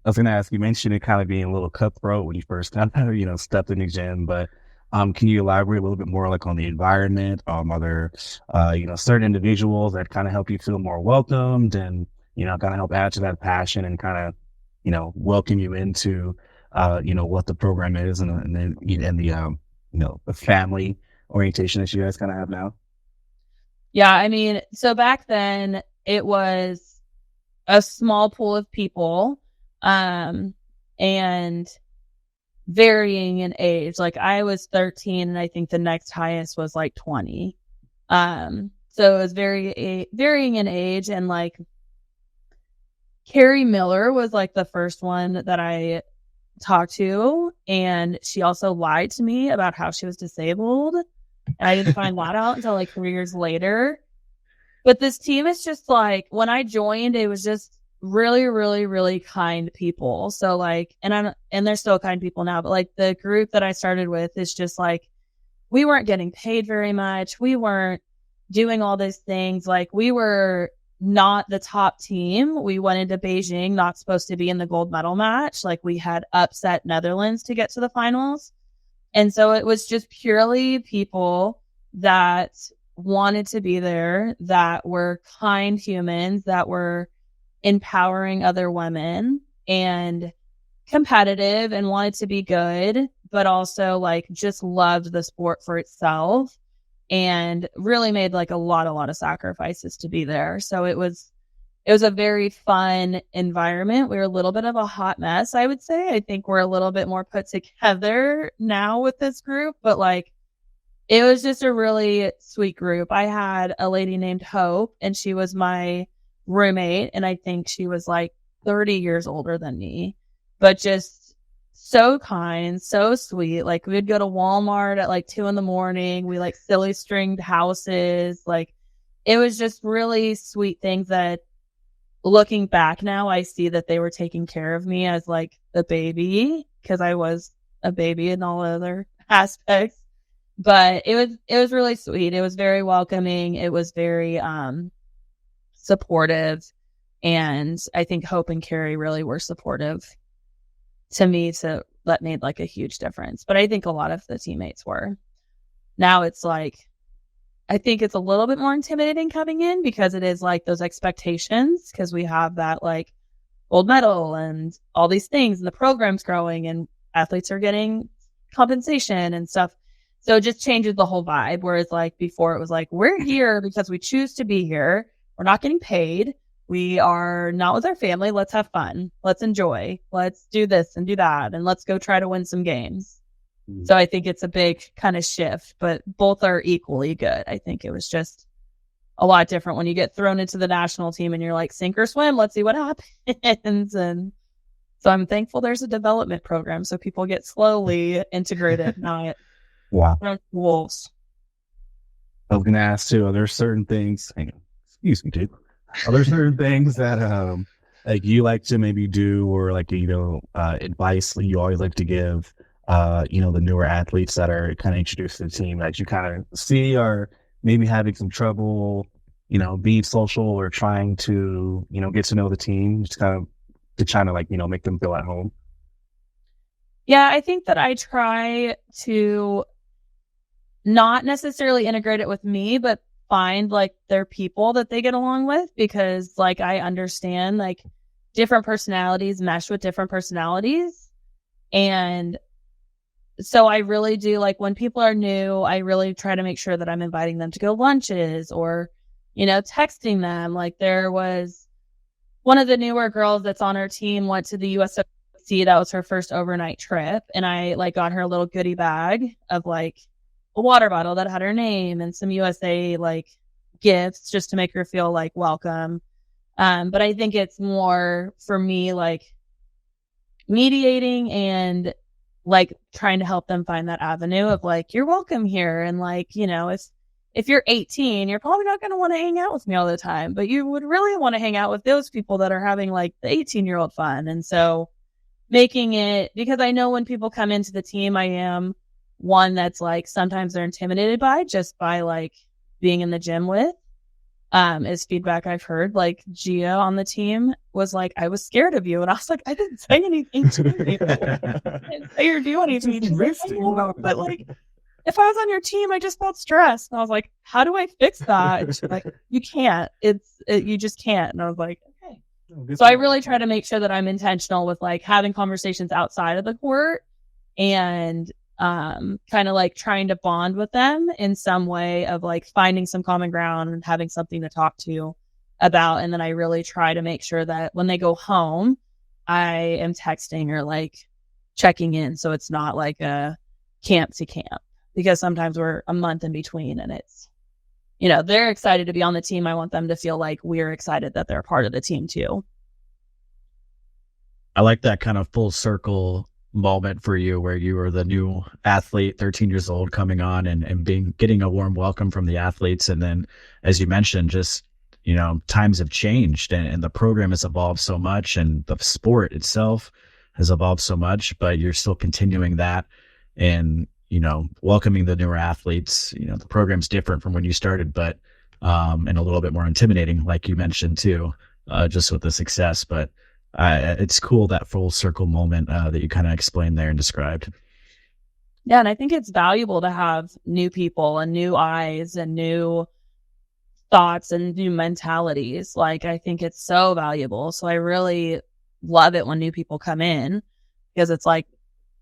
Speaker 3: I was going to ask, you mentioned it kind of being a little cutthroat when you first kind of, stepped in the gym, but can you elaborate a little bit more like on the environment? Are there, certain individuals that kind of help you feel more welcomed and, kind of help add to that passion and kind of, welcome you into, what the program is and the family orientation that you guys kind of have now?
Speaker 4: Yeah. I mean, so back then it was a small pool of people, and varying in age. Like I was 13 and I think the next highest was like 20. So it was varying in age, and like Carrie Miller was like the first one that I talked to, and she also lied to me about how she was disabled. And I didn't find that out until like 3 years later. But this team is just like, when I joined, it was just really, really, really kind people. So like, and they're still kind people now, but like the group that I started with is just like, we weren't getting paid very much. We weren't doing all these things. Like we were not the top team. We went into Beijing, not supposed to be in the gold medal match. Like we had upset Netherlands to get to the finals. And so it was just purely people that wanted to be there, that were kind humans, that were empowering other women and competitive and wanted to be good, but also like just loved the sport for itself and really made like a lot of sacrifices to be there. So it was a very fun environment. We were a little bit of a hot mess, I would say. I think we're a little bit more put together now with this group, but like it was just a really sweet group. I had a lady named Hope, and she was my roommate, and I think she was like 30 years older than me, but just so kind, so sweet. Like we'd go to Walmart at like 2 a.m. We like silly stringed houses. Like it was just really sweet things that, looking back now, I see that they were taking care of me as like a baby, because I was a baby in all other aspects. But it was really sweet. It was very welcoming. It was very supportive. And I think Hope and Carrie really were supportive to me. So that made like a huge difference. But I think a lot of the teammates were. Now it's like, I think it's a little bit more intimidating coming in, because it is like those expectations, because we have that like gold medal and all these things, and the program's growing and athletes are getting compensation and stuff. So it just changes the whole vibe. Whereas like before it was like, we're here because we choose to be here. We're not getting paid. We are not with our family. Let's have fun. Let's enjoy. Let's do this and do that. And let's go try to win some games. So I think it's a big kind of shift, but both are equally good. I think it was just a lot different when you get thrown into the national team and you're like, sink or swim. Let's see what happens. And so I'm thankful there's a development program so people get slowly integrated, not thrown to wolves.
Speaker 3: I was going to ask too, are there certain things, excuse me, dude. Are there certain things that like you like to maybe do, or like, advice that you always like to give, the newer athletes that are kind of introduced to the team that you kind of see are maybe having some trouble, being social or trying to, get to know the team, just kind of to try to like, make them feel at home?
Speaker 4: Yeah, I think that I try to not necessarily integrate it with me, but find like their people that they get along with, because like I understand like different personalities mesh with different personalities. And so I really do, like when people are new, I really try to make sure that I'm inviting them to go lunches or, texting them. Like there was one of the newer girls that's on our team went to the USA. That was her first overnight trip. And I like got her a little goodie bag of like a water bottle that had her name and some USA like gifts just to make her feel like welcome. But I think it's more for me, like mediating and like trying to help them find that avenue of like, you're welcome here. And like, you know, if you're 18, you're probably not going to want to hang out with me all the time, but you would really want to hang out with those people that are having like the 18-year-old fun. And so making it, because I know when people come into the team, I am one that's like, sometimes they're intimidated by just by like being in the gym with, is feedback I've heard. Like Gia on the team was like, I was scared of you. And I was like, I didn't say anything to you. I didn't say or do anything to you. But like, if I was on your team, I just felt stressed. And I was like, how do I fix that? And she's like, you can't. You just can't. And I was like, okay. So I really try to make sure that I'm intentional with like having conversations outside of the court and kind of like trying to bond with them in some way of like finding some common ground and having something to talk to about. And then I really try to make sure that when they go home, I am texting or like checking in. So it's not like a camp to camp, because sometimes we're a month in between and it's, you know, they're excited to be on the team. I want them to feel like we're excited that they're part of the team too.
Speaker 2: I like that kind of full circle moment for you where you were the new athlete, 13 years old, coming on and getting a warm welcome from the athletes. And then, as you mentioned, just, you know, times have changed and the program has evolved so much and the sport itself has evolved so much, but you're still continuing that and, you know, welcoming the newer athletes. You know, the program's different from when you started, but and a little bit more intimidating, like you mentioned too, just with the success. But it's cool, that full circle moment that you kind of explained there and described.
Speaker 4: Yeah, and I think it's valuable to have new people and new eyes and new thoughts and new mentalities. Like, I think it's so valuable. So I really love it when new people come in, because it's like,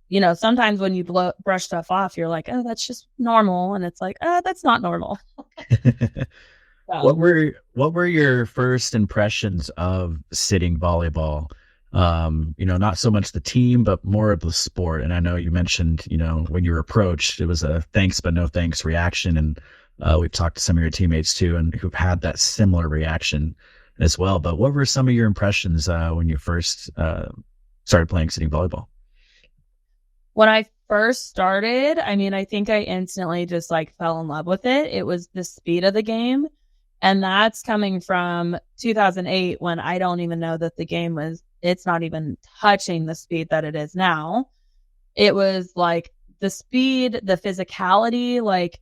Speaker 4: you know, sometimes when you brush stuff off, you're like, oh, that's just normal. And it's like, oh, that's not normal.
Speaker 2: What were your first impressions of sitting volleyball? You know, not so much the team, but more of the sport. And I know you mentioned, you know, when you were approached, it was a thanks but no thanks reaction. And we've talked to some of your teammates too, and who've had that similar reaction as well. But what were some of your impressions when you first started playing sitting volleyball?
Speaker 4: When I first started, I mean, I think I instantly just like fell in love with it. It was the speed of the game. And that's coming from 2008, when I don't even know that the game it's not even touching the speed that it is now. It was like the speed, the physicality. Like,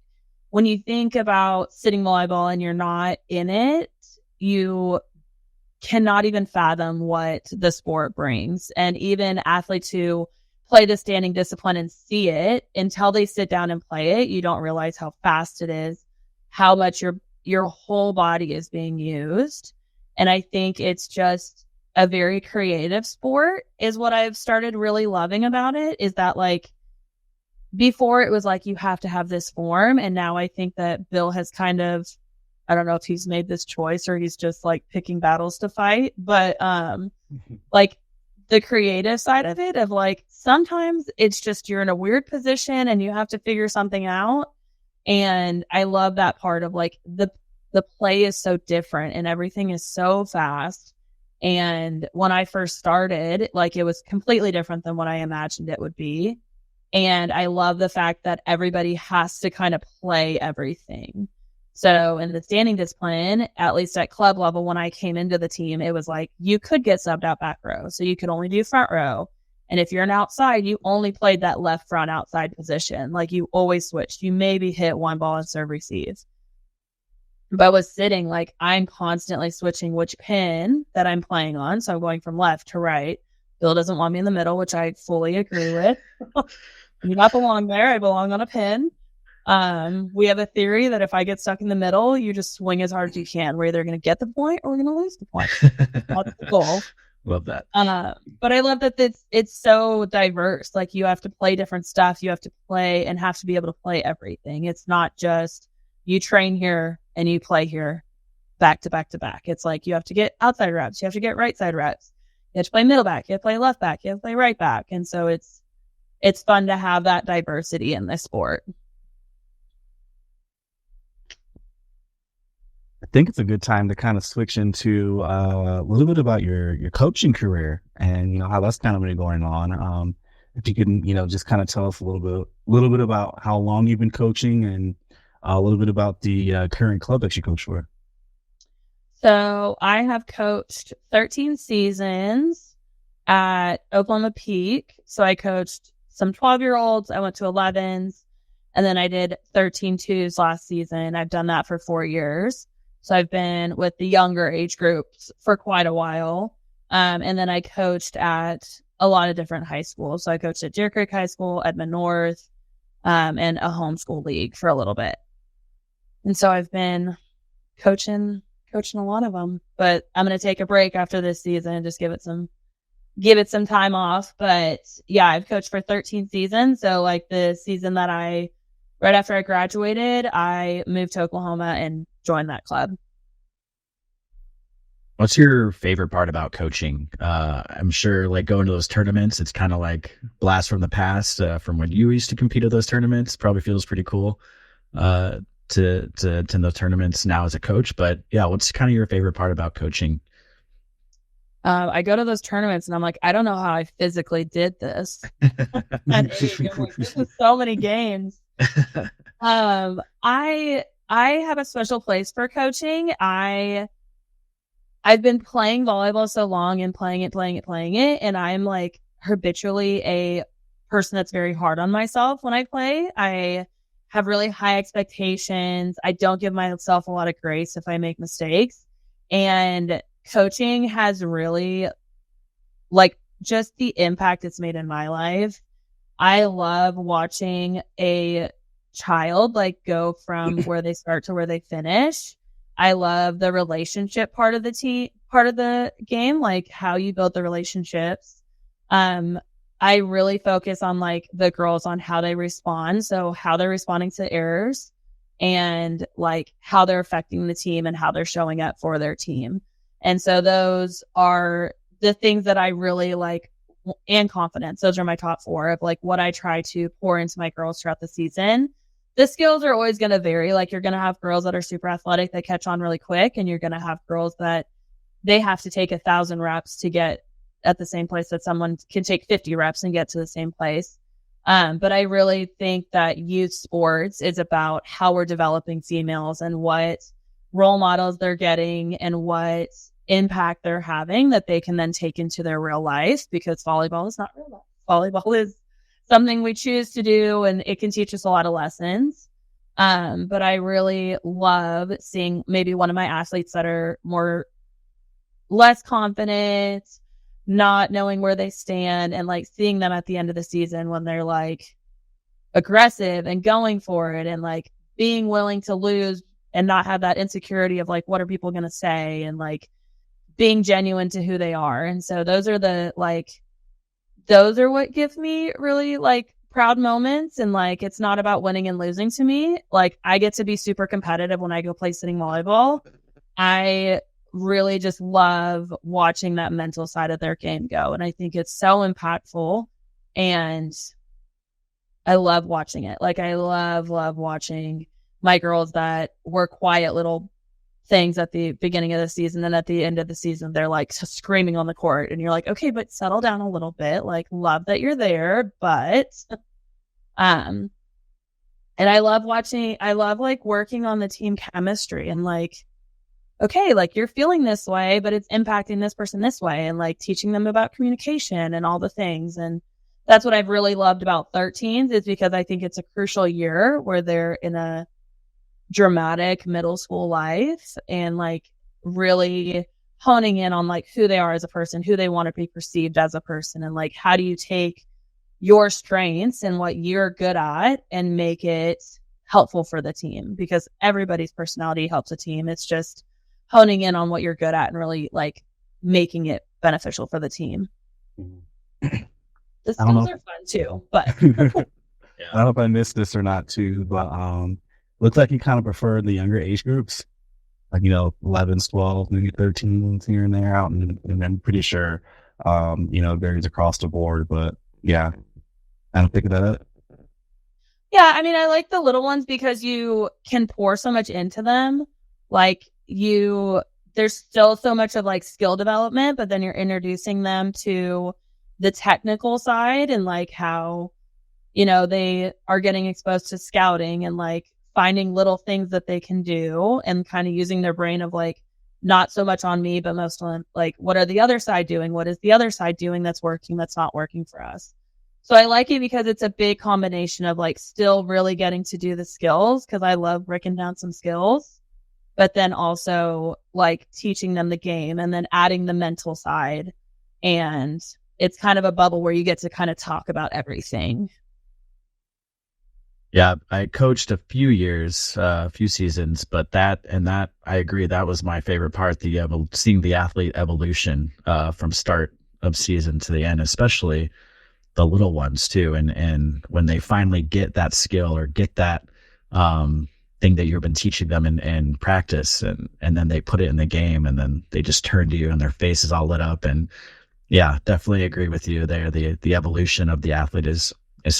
Speaker 4: when you think about sitting volleyball and you're not in it, you cannot even fathom what the sport brings. And even athletes who play the standing discipline and see it, until they sit down and play it, you don't realize how fast it is, how much your whole body is being used. And I think it's just a very creative sport is what I've started really loving about it, is that like before it was like you have to have this form. And now I think that Bill has kind of, I don't know if he's made this choice or he's just like picking battles to fight, but like the creative side of it, of like, sometimes it's just you're in a weird position and you have to figure something out. And I love that part of like the play is so different and everything is so fast. And when I first started, like, it was completely different than what I imagined it would be. And I love the fact that everybody has to kind of play everything. So in the standing discipline, at least at club level, when I came into the team, it was like you could get subbed out back row. So you could only do front row. And if you're an outside, you only played that left front outside position. Like, you always switched. You maybe hit one ball and serve receive. But with sitting, like, I'm constantly switching which pin that I'm playing on. So I'm going from left to right. Bill doesn't want me in the middle, which I fully agree with. I do not belong there. I belong on a pin. We have a theory that if I get stuck in the middle, you just swing as hard as you can. We're either going to get the point or we're going to lose the point. That's the goal.
Speaker 2: Love that.
Speaker 4: But I love that it's so diverse. Like, you have to play different stuff. You have to play and have to be able to play everything. It's not just you train here and you play here back to back to back. It's like you have to get outside reps. You have to get right side reps. You have to play middle back. You have to play left back. You have to play right back. And so it's fun to have that diversity in this sport.
Speaker 3: think it's a good time to kind of switch into a little bit about your coaching career and, you know, how that's kind of been going on. If you can, you know, just kind of tell us a little bit about how long you've been coaching and a little bit about the current club that you coach for.
Speaker 4: So I have coached 13 seasons at Oklahoma Peak. So I coached some 12-year-olds. I went to 11s, and then I did 13 twos last season. I've done that for 4 years. So I've been with the younger age groups for quite a while. And then I coached at a lot of different high schools. So I coached at Deer Creek High School, Edmond North, and a homeschool league for a little bit. And so I've been coaching a lot of them, but I'm going to take a break after this season and just give it some time off. But yeah, I've coached for 13 seasons. So like the season that right after I graduated, I moved to Oklahoma and joined that club.
Speaker 2: What's your favorite part about coaching? I'm sure like going to those tournaments, it's kind of like blast from the past, from when you used to compete at those tournaments. Probably feels pretty cool to attend those tournaments now as a coach. But yeah, what's kind of your favorite part about coaching?
Speaker 4: I go to those tournaments and I'm like, I don't know how I physically did this. And this is so many games. I have a special place for coaching. I've been playing volleyball so long and playing it. And I'm like habitually a person that's very hard on myself when I play. I have really high expectations. I don't give myself a lot of grace if I make mistakes. And coaching has really, like, just the impact it's made in my life. I love watching a child like go from where they start to where they finish. I love the relationship part of the game, like how you build the relationships. I really focus on like the girls on how they respond. So how they're responding to errors and like how they're affecting the team and how they're showing up for their team. And so those are the things that I really like, and confidence. Those are my top 4 of like what I try to pour into my girls throughout the season. The skills are always going to vary. Like you're going to have girls that are super athletic that catch on really quick. And you're going to have girls that they have to take 1,000 reps to get at the same place that someone can take 50 reps and get to the same place. But I really think that youth sports is about how we're developing females and what role models they're getting and what impact they're having that they can then take into their real life, because volleyball is not real life. Volleyball is something we choose to do, and it can teach us a lot of lessons. But I really love seeing maybe one of my athletes that are less confident, not knowing where they stand, and like seeing them at the end of the season when they're like aggressive and going for it and like being willing to lose and not have that insecurity of like, what are people going to say, and like being genuine to who they are. And so those are what give me really like proud moments. And like, it's not about winning and losing to me. Like I get to be super competitive when I go play sitting volleyball. I really just love watching that mental side of their game go. And I think it's so impactful, and I love watching it. Like I love watching my girls that were quiet little things at the beginning of the season, and at the end of the season they're like screaming on the court, and you're like, okay, but settle down a little bit. Like, love that you're there, but and I love like working on the team chemistry and like, okay, like you're feeling this way, but it's impacting this person this way, and like teaching them about communication and all the things. And that's what I've really loved about 13s, is because I think it's a crucial year where they're in a dramatic middle school life and like really honing in on like who they are as a person, who they want to be perceived as a person, and like how do you take your strengths and what you're good at and make it helpful for the team, because everybody's personality helps a team. It's just honing in on what you're good at and really like making it beneficial for the team. The skills are fun too, but
Speaker 3: I don't know if I missed this or not too, but looks like you kind of prefer the younger age groups, like, you know, 11s, 12s, maybe 13s here and there out. And I'm pretty sure, you know, it varies across the board, but yeah, I don't pick that up.
Speaker 4: Yeah. I mean, I like the little ones because you can pour so much into them. Like there's still so much of like skill development, but then you're introducing them to the technical side and like how, they are getting exposed to scouting and like finding little things that they can do and kind of using their brain of like, not so much on me, but most on like, what are the other side doing? What is the other side doing that's working, that's not working for us? So I like it because it's a big combination of like still really getting to do the skills, because I love breaking down some skills, but then also like teaching them the game and then adding the mental side. And it's kind of a bubble where you get to kind of talk about everything.
Speaker 2: Yeah, I coached a few years, a few seasons, but that I agree, that was my favorite part, seeing the athlete evolution from start of season to the end, especially the little ones too. And when they finally get that skill or get that thing that you've been teaching them in practice, and then they put it in the game, and then they just turn to you and their face is all lit up. And yeah, definitely agree with you there. The evolution of the athlete is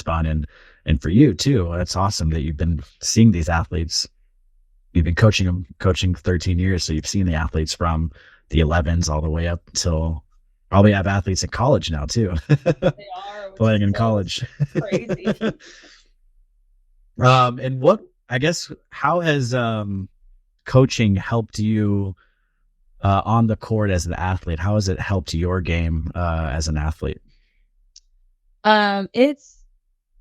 Speaker 2: fun. And for you too, it's awesome that you've been seeing these athletes. You've been coaching 13 years. So you've seen the athletes from the 11s all the way up till probably have athletes in college now too.
Speaker 4: They are
Speaker 2: playing in college.
Speaker 4: Crazy.
Speaker 2: And how has coaching helped you on the court as an athlete? How has it helped your game as an athlete?
Speaker 4: It's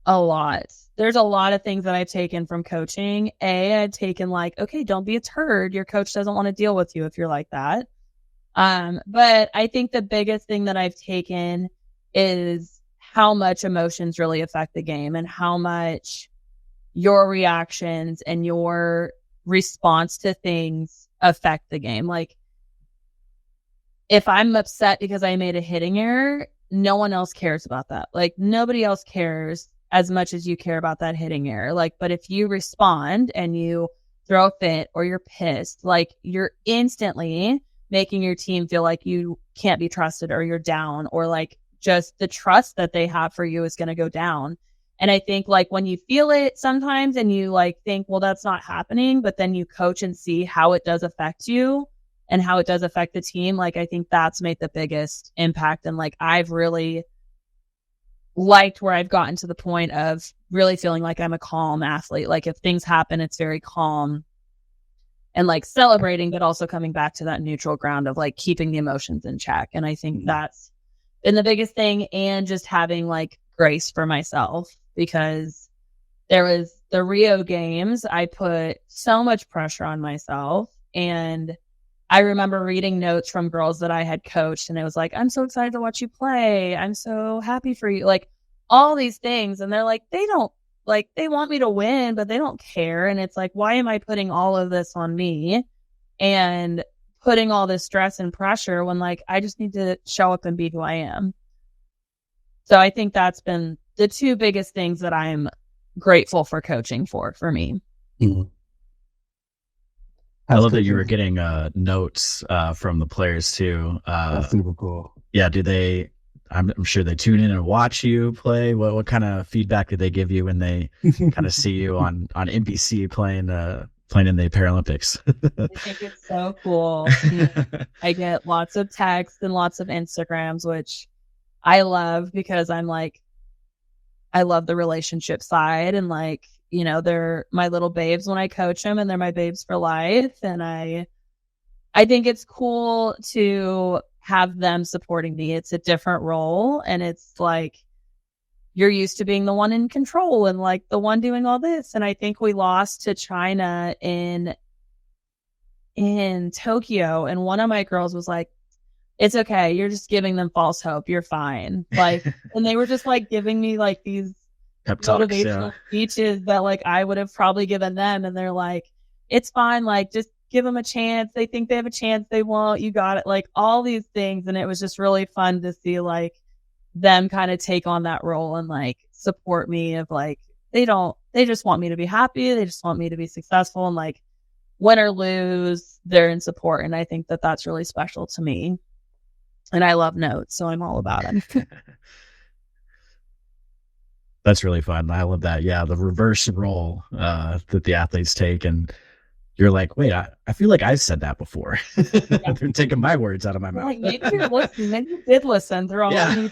Speaker 4: a lot. There's a lot of things that I've taken from coaching. I've taken like, okay, don't be a turd. Your coach doesn't want to deal with you if you're like that. But I think the biggest thing that I've taken is how much emotions really affect the game and how much your reactions and your response to things affect the game. Like, if I'm upset because I made a hitting error, no one else cares about that. Like, nobody else cares as much as you care about that hitting error. Like, but if you respond and you throw a fit or you're pissed, like, you're instantly making your team feel like you can't be trusted or you're down, or like just the trust that they have for you is going to go down. And I think like when you feel it sometimes and you like think, well, that's not happening, but then you coach and see how it does affect you and how it does affect the team. Like, I think that's made the biggest impact. And like, I've really liked where I've gotten to the point of really feeling like I'm a calm athlete. Like, if things happen, it's very calm and like celebrating, but also coming back to that neutral ground of like keeping the emotions in check. And I think that's been the biggest thing. And just having like grace for myself, because there was the Rio games. I put so much pressure on myself, and I remember reading notes from girls that I had coached, and it was like, I'm so excited to watch you play. I'm so happy for you. Like, all these things. And they're like, they want me to win, but they don't care. And it's like, why am I putting all of this on me and putting all this stress and pressure when like, I just need to show up and be who I am. So I think that's been the two biggest things that I'm grateful for coaching for me.
Speaker 2: Mm-hmm. I love that you were getting notes from the players too.
Speaker 3: That's super cool.
Speaker 2: Yeah, I'm sure they tune in and watch you play. What kind of feedback did they give you when they kind of see you on NBC playing in the Paralympics?
Speaker 4: I think it's so cool. I get lots of texts and lots of Instagrams, which I love, because I'm like, I love the relationship side, and like, they're my little babes when I coach them, and they're my babes for life. And I think it's cool to have them supporting me. It's a different role, and it's like, you're used to being the one in control and like the one doing all this. And I think we lost to China in Tokyo, and one of my girls was like, it's okay, you're just giving them false hope, you're fine. Like, and they were just like giving me like these motivational speeches that like I would have probably given them, and they're like, it's fine, like just give them a chance, they think they have a chance, they won't, you got it, like all these things. And it was just really fun to see like them kind of take on that role and like support me, of like, they just want me to be happy, they just want me to be successful, and like win or lose, they're in support. And I think that that's really special to me, and I love notes, so I'm all about it.
Speaker 2: That's really fun. I love that. Yeah, the reverse role that the athletes take. And you're like, wait, I feel like I've said that before. Yeah. They're taking my words out of my mouth.
Speaker 4: Like, maybe you're listening. Maybe you did listen through
Speaker 2: Yeah.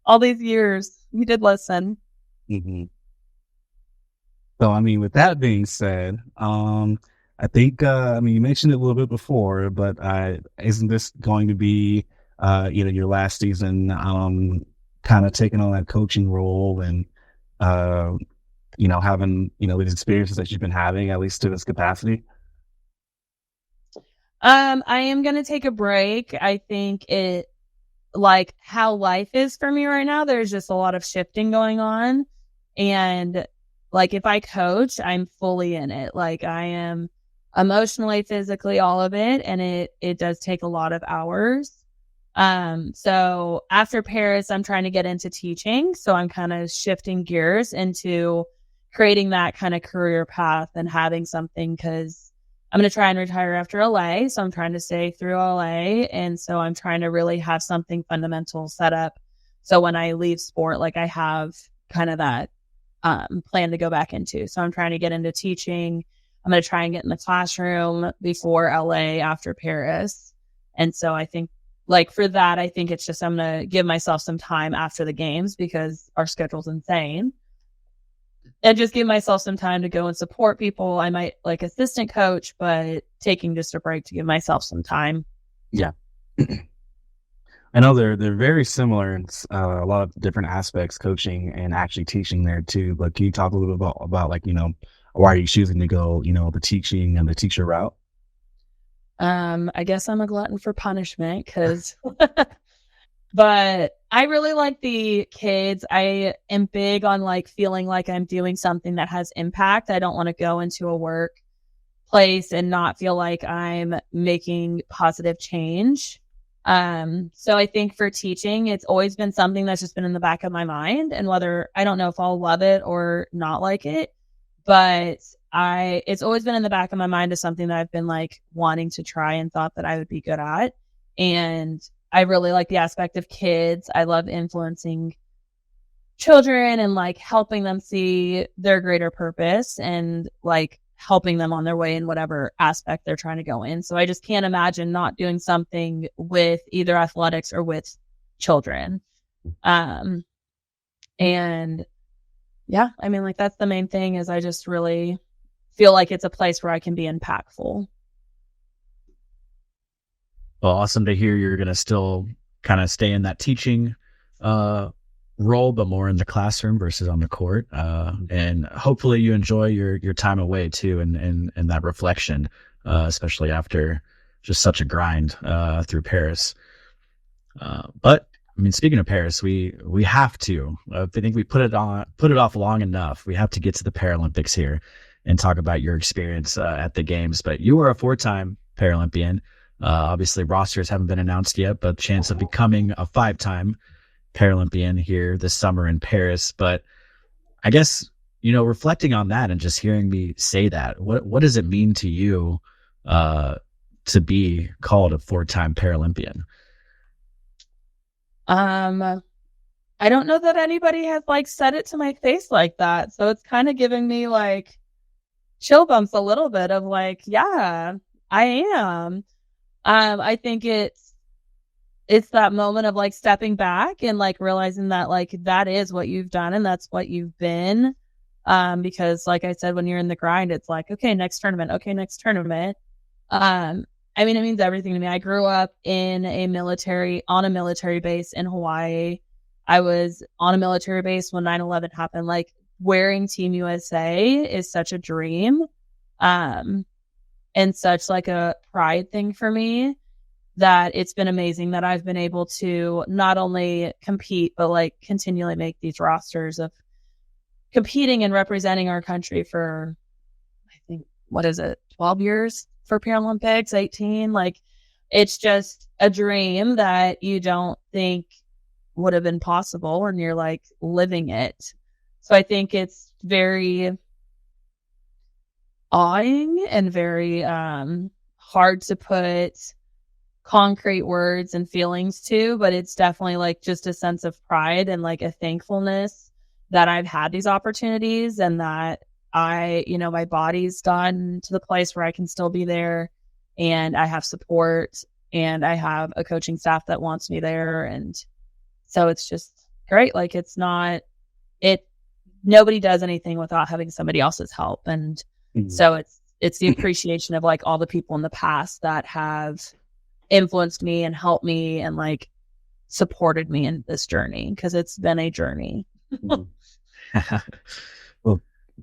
Speaker 4: all these years. You did listen.
Speaker 3: Mm-hmm. So, I mean, with that being said, I think, I mean, you mentioned it a little bit before, but isn't this going to be, your last season, kind of taking on that coaching role and, having, these experiences that you've been having, at least to this capacity?
Speaker 4: I am going to take a break. I think it, like how life is for me right now, there's just a lot of shifting going on. And like, if I coach, I'm fully in it. Like, I am emotionally, physically, all of it. And it does take a lot of hours. So after Paris, I'm trying to get into teaching. So I'm kind of shifting gears into creating that kind of career path and having something, because I'm going to try and retire after LA. So I'm trying to stay through LA. And so I'm trying to really have something fundamental set up. So when I leave sport, like, I have kind of that plan to go back into. So I'm trying to get into teaching. I'm going to try and get in the classroom before LA, after Paris. And so I think, like, for that, I think it's just, I'm going to give myself some time after the games, because our schedule's insane. And just give myself some time to go and support people. I might like assistant coach, but taking just a break to give myself some time.
Speaker 3: Yeah. I know they're very similar in a lot of different aspects, coaching and actually teaching there too. But can you talk a little bit about like, why are you choosing to go, the teaching and the teacher route?
Speaker 4: I guess I'm a glutton for punishment, because but I really like the kids. I am big on like feeling like I'm doing something that has impact. I don't want to go into a workplace and not feel like I'm making positive change. So I think for teaching, it's always been something that's just been in the back of my mind, and whether, I don't know if I'll love it or not like it, but it's always been in the back of my mind as something that I've been like wanting to try and thought that I would be good at. And I really like the aspect of kids. I love influencing children and like helping them see their greater purpose and like helping them on their way in whatever aspect they're trying to go in. So I just can't imagine not doing something with either athletics or with children. And yeah, I mean, like, that's the main thing, is I just really feel like it's a place where I can be impactful.
Speaker 2: Well, awesome to hear you're going to still kind of stay in that teaching role, but more in the classroom versus on the court. And hopefully you enjoy your time away too, and that reflection, especially after just such a grind through Paris. But I mean, speaking of Paris, we have to. I think we put it off long enough. We have to get to the Paralympics here and talk about your experience at the games. But you were a 4-time Paralympian. Obviously, rosters haven't been announced yet, but chance of becoming a 5-time Paralympian here this summer in Paris. But I guess, reflecting on that and just hearing me say that, what does it mean to you to be called a 4-time Paralympian?
Speaker 4: I don't know that anybody has like said it to my face like that. So it's kind of giving me like chill bumps a little bit of like, yeah, I am. I think it's that moment of like stepping back and like realizing that like that is what you've done and that's what you've been. Because like I said, when you're in the grind, it's like, okay, next tournament. I mean, it means everything to me. I grew up on a military base in Hawaii. I was on a military base when 9/11 happened. Like, wearing Team USA is such a dream. And such like a pride thing for me, that it's been amazing that I've been able to not only compete, but like continually make these rosters of competing and representing our country for, I think, 12 years for Paralympics, 18. Like, it's just a dream that you don't think would have been possible, and you're like living it. So I think it's very awing and very hard to put concrete words and feelings to, but it's definitely like just a sense of pride and like a thankfulness that I've had these opportunities and that my body's gotten to the place where I can still be there, and I have support, and I have a coaching staff that wants me there. And so it's just great. Like, nobody does anything without having somebody else's help. And so it's the appreciation of like all the people in the past that have influenced me and helped me and like supported me in this journey, because it's been a journey.
Speaker 3: Well,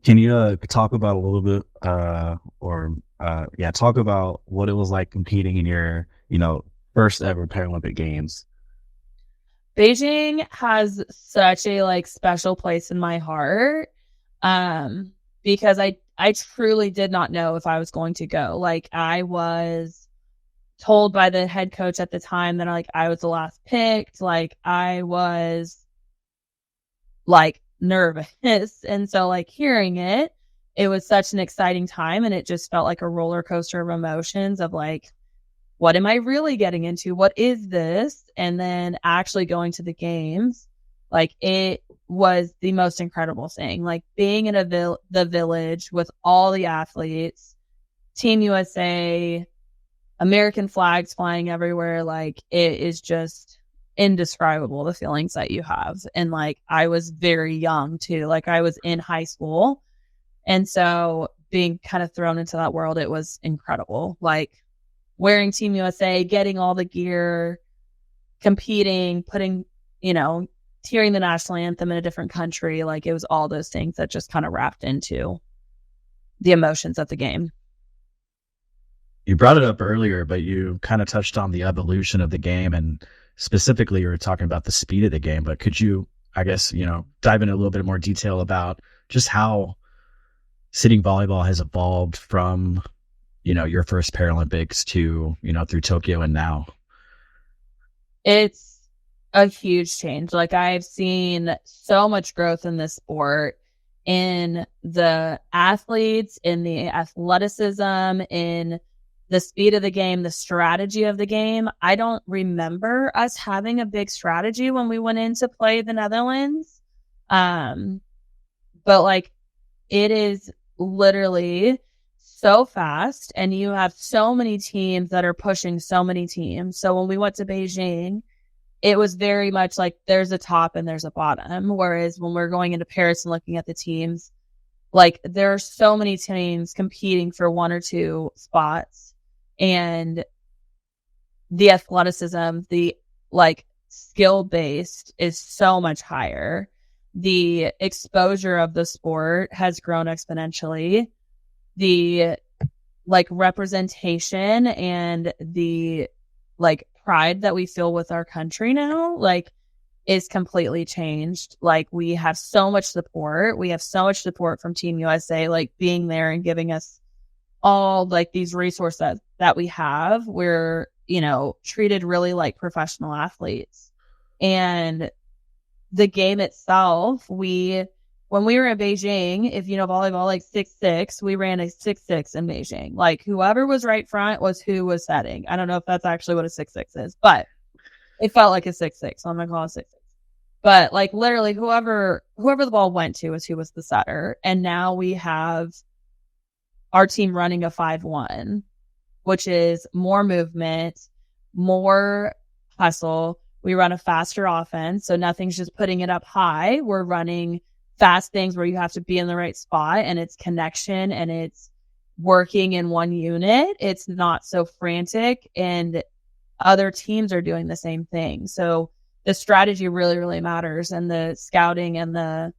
Speaker 3: can you talk about a little bit talk about what it was like competing in your first ever Paralympic Games?
Speaker 4: Beijing has such a like special place in my heart, because I truly did not know if I was going to go. Like, I was told by the head coach at the time that like I was the last picked. Like, I was like nervous. And so like hearing it was such an exciting time, and it just felt like a roller coaster of emotions of like, what am I really getting into? What is this? And then actually going to the games, like, it was the most incredible thing. Like, being in the village with all the athletes, Team USA, American flags flying everywhere. Like, it is just indescribable, the feelings that you have. And like, I was very young too. Like, I was in high school. And so being kind of thrown into that world, it was incredible. Like, wearing Team USA, getting all the gear, competing, putting, hearing the national anthem in a different country. Like, it was all those things that just kind of wrapped into the emotions of the game.
Speaker 2: You brought it up earlier, but you kind of touched on the evolution of the game, and specifically you were talking about the speed of the game. But could you, I guess, dive into a little bit more detail about just how sitting volleyball has evolved from your first Paralympics to, through Tokyo and now?
Speaker 4: It's a huge change. Like, I've seen so much growth in this sport, in the athletes, in the athleticism, in the speed of the game, the strategy of the game. I don't remember us having a big strategy when we went in to play the Netherlands. But like, it is literally so fast, and you have so many teams that are pushing so many teams. So when we went to Beijing, it was very much like there's a top and there's a bottom. Whereas when we're going into Paris and looking at the teams, like, there are so many teams competing for one or two spots, and the athleticism, the like skill based is so much higher. The exposure of the sport has grown exponentially. The like representation and the like pride that we feel with our country now, like, is completely changed. Like, we have so much support. We have so much support from Team USA, like being there and giving us all like these resources that we have. We're, treated really like professional athletes. And the game itself, when we were in Beijing, if volleyball, like 6'6", we ran a 6'6" in Beijing. Like, whoever was right front was who was setting. I don't know if that's actually what a 6'6" is, but it felt like a 6'6", so I'm gonna call it 6'6". But like, literally, whoever the ball went to is who was the setter. And now we have our team running a 5-1, which is more movement, more hustle. We run a faster offense, so nothing's just putting it up high. We're running fast things where you have to be in the right spot, and it's connection, and it's working in one unit. It's not so frantic, and other teams are doing the same thing. So the strategy really, really matters, and the scouting and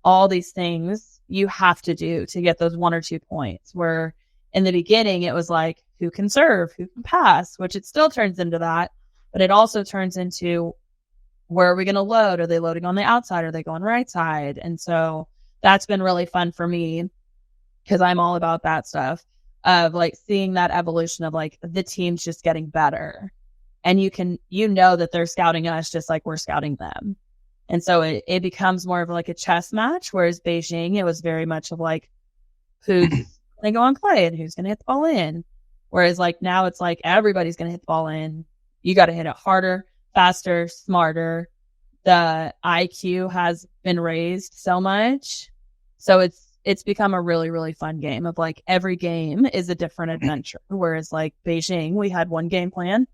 Speaker 4: all these things you have to do to get those 1 or 2 points, where in the beginning it was like, who can serve, who can pass, which it still turns into that, but it also turns into, where are we going to load? Are they loading on the outside? Are they going right side? And so that's been really fun for me, because I'm all about that stuff, of like seeing that evolution of like the teams just getting better. And you know that they're scouting us just like we're scouting them. And so it becomes more of like a chess match, whereas Beijing, it was very much of like, who's going to go and play and who's going to hit the ball in. Whereas like now it's like everybody's going to hit the ball in. You got to hit it harder, faster, smarter. The IQ has been raised so much. So it's become a really, really fun game of like every game is a different adventure. Whereas like Beijing, we had one game plan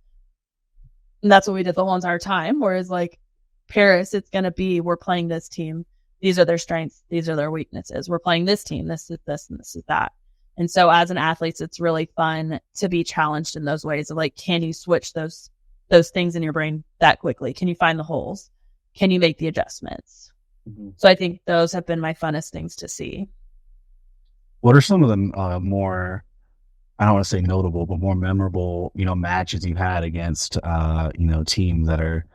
Speaker 4: and that's what we did the whole entire time. Whereas like Paris, it's going to be, we're playing this team. These are their strengths. These are their weaknesses. We're playing this team. This is this and this is that. And so as an athlete, it's really fun to be challenged in those ways of like, can you switch those things in your brain that quickly? Can you find the holes? Can you make the adjustments? Mm-hmm. So I think those have been my funnest things to see.
Speaker 3: What are some of the more, I don't want to say notable, but more memorable, matches you've had against, teams that are,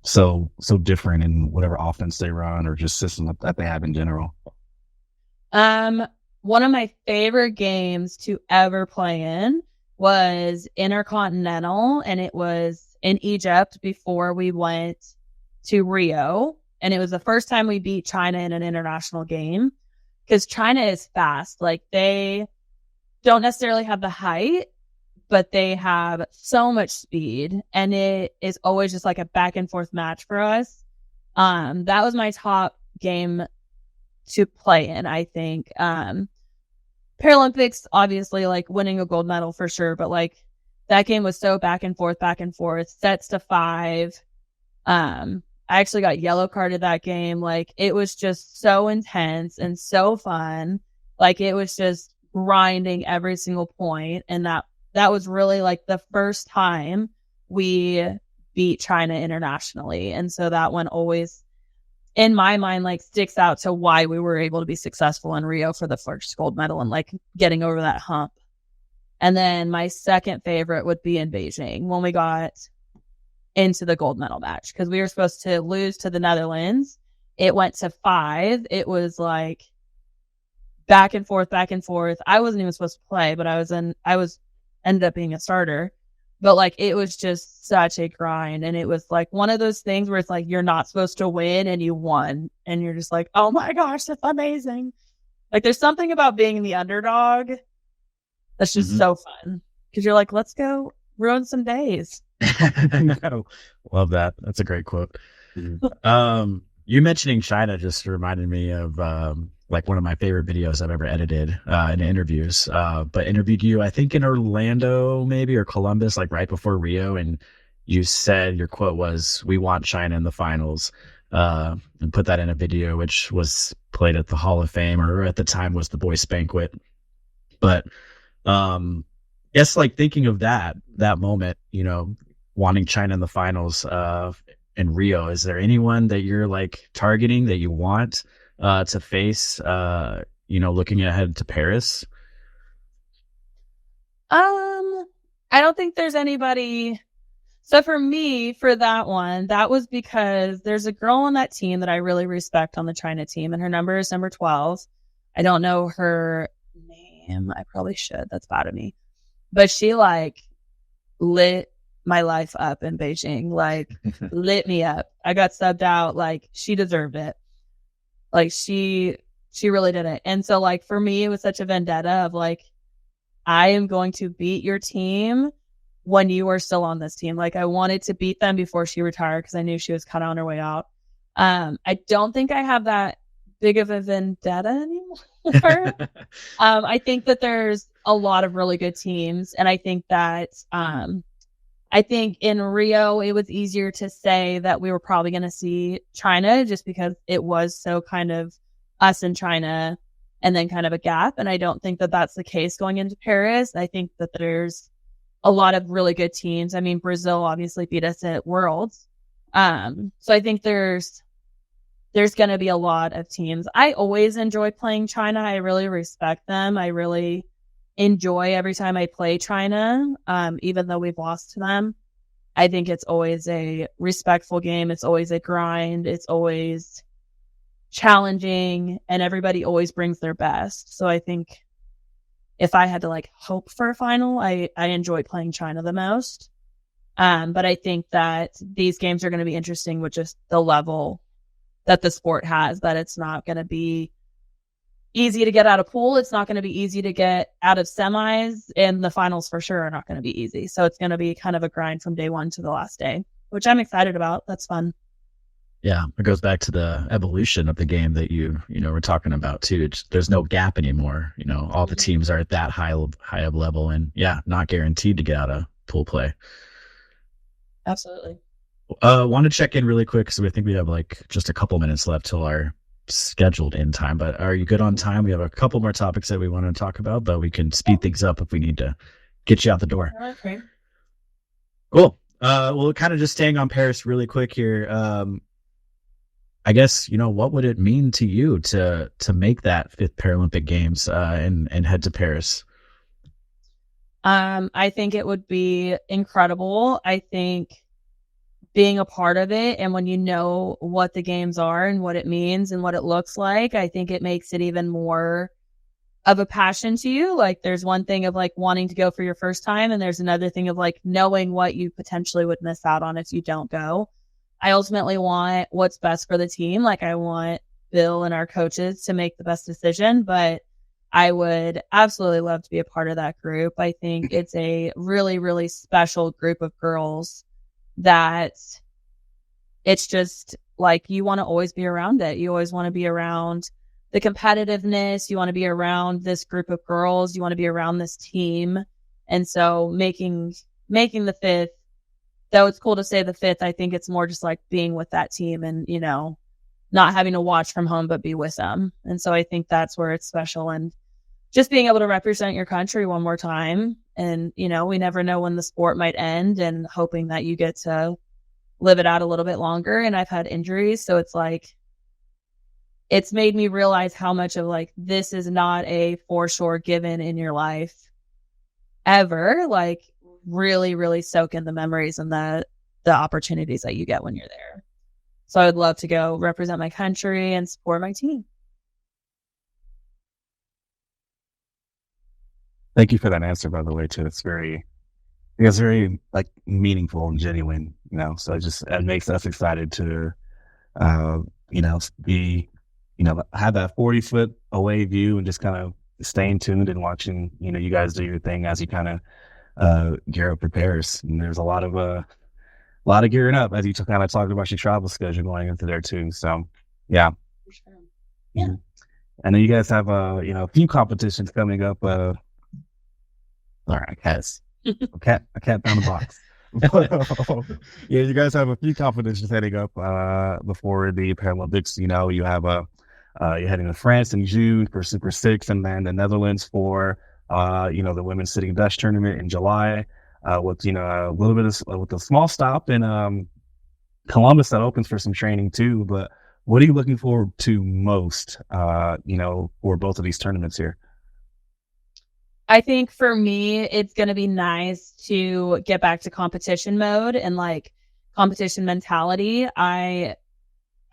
Speaker 3: so different in whatever offense they run or just system that they have in general?
Speaker 4: One of my favorite games to ever play in was Intercontinental, and it was in Egypt before we went to Rio. And it was the first time we beat China in an international game, because China is fast. Like, they don't necessarily have the height, but they have so much speed, and it is always just like a back and forth match for us. That was my top game to play in, I think. Paralympics, obviously, like winning a gold medal for sure, but like that game was so back and forth, sets to 5. I actually got yellow carded that game. Like, it was just so intense and so fun. Like, it was just grinding every single point. And that was really like the first time we beat China internationally. And so that one always, in my mind, like sticks out to why we were able to be successful in Rio for the first gold medal and like getting over that hump. And then my second favorite would be in Beijing when we got into the gold medal match, because we were supposed to lose to the Netherlands. It went to 5. It was like back and forth. I wasn't even supposed to play, but ended up being a starter. But like, it was just such a grind. And it was like one of those things where it's like, you're not supposed to win and you won. And you're just like, oh my gosh, that's amazing. Like, there's something about being the underdog that's just so fun. Because you're like, let's go ruin some days.
Speaker 2: Love that. That's a great quote. You mentioning China just reminded me of like one of my favorite videos I've ever edited in interviews. But interviewed you, I think, in Orlando maybe, or Columbus, like right before Rio, and you said your quote was, "We want China in the finals," and put that in a video which was played at the Hall of Fame, or at the time was the Boys Banquet. But guess like thinking of that moment, wanting China in the finals in Rio, is there anyone that you're like targeting that you want to face, looking ahead to Paris?
Speaker 4: I don't think there's anybody. So for me, for that one, that was because there's a girl on that team that I really respect on the China team, and her number is number 12. I don't know her name. I probably should. That's bad of me. But she like lit my life up in Beijing, like lit me up. I got subbed out. Like, she deserved it. Like, she really did it. And so like, for me, it was such a vendetta of like, I am going to beat your team when you are still on this team. Like, I wanted to beat them before she retired, because I knew she was kind of on her way out. I don't think I have that big of a vendetta anymore. I think that there's a lot of really good teams. And I think that, I think in Rio, it was easier to say that we were probably going to see China, just because it was so kind of us and China and then kind of a gap. And I don't think that that's the case going into Paris. I think that there's a lot of really good teams. I mean, Brazil obviously beat us at Worlds. So I think there's going to be a lot of teams. I always enjoy playing China. I really respect them. I really enjoy every time I play China, even though we've lost to them. I think it's always a respectful game. It's always a grind. It's always challenging, and everybody always brings their best. So I think if I had to like hope for a final, I enjoy playing China the most. But I think that these games are going to be interesting with just the level that the sport has, that it's not going to be easy to get out of pool. It's not going to be easy to get out of semis, and the finals for sure are not going to be easy. So it's going to be kind of a grind from day one to the last day, which I'm excited about. That's fun.
Speaker 2: Yeah, it goes back to the evolution of the game that you were talking about too. There's no gap anymore. All the teams are at that high of level, and not guaranteed to get out of pool play.
Speaker 4: Absolutely.
Speaker 2: Want to check in really quick, so I think we have like just a couple minutes left till our scheduled in time. But are you good on time? We have a couple more topics that we want to talk about, but we can speed things up if we need to get you out the door.
Speaker 4: Okay.
Speaker 2: Cool. Well, kind of just staying on Paris really quick here. I guess, what would it mean to you to make that 5th Paralympic Games and head to Paris?
Speaker 4: I think it would be incredible. I think being a part of it, and when you know what the games are and what it means and what it looks like, I think it makes it even more of a passion to you. Like, there's one thing of like wanting to go for your first time, and there's another thing of like knowing what you potentially would miss out on if you don't go. I ultimately want what's best for the team. Like, I want Bill and our coaches to make the best decision, but I would absolutely love to be a part of that group. I think it's a really, really special group of girls that it's just like, you want to always be around it. You always want to be around the competitiveness. You want to be around this group of girls. You want to be around this team. And so making the 5th, though it's cool to say the 5th, I think it's more just like being with that team and, not having to watch from home, but be with them. And so I think that's where it's special, and just being able to represent your country one more time. And, we never know when the sport might end, and hoping that you get to live it out a little bit longer. And I've had injuries. So it's like, it's made me realize how much of like, this is not a for sure given in your life ever. Like, really, really soak in the memories and the opportunities that you get when you're there. So I would love to go represent my country and support my team.
Speaker 3: Thank you for that answer, by the way, too. It's very like meaningful and genuine, so it makes us excited to, be, have that 40-foot away view and just kind of staying tuned and watching, you guys do your thing as you kind of gear up for Paris. And there's a lot of gearing up, as you kind of talked about your travel schedule going into there too. So, yeah.
Speaker 4: For sure. Yeah.
Speaker 3: I know you guys have a few competitions coming up. All right, guys. I can't down the box. Yeah, you guys have a few competitions heading up before the Paralympics. You have you're heading to France in June for Super 6, and then the Netherlands for the women's sitting Dutch tournament in July. With a little bit with a small stop in Columbus that opens for some training too. But what are you looking forward to most? For both of these tournaments here.
Speaker 4: I think for me, it's going to be nice to get back to competition mode and like competition mentality. I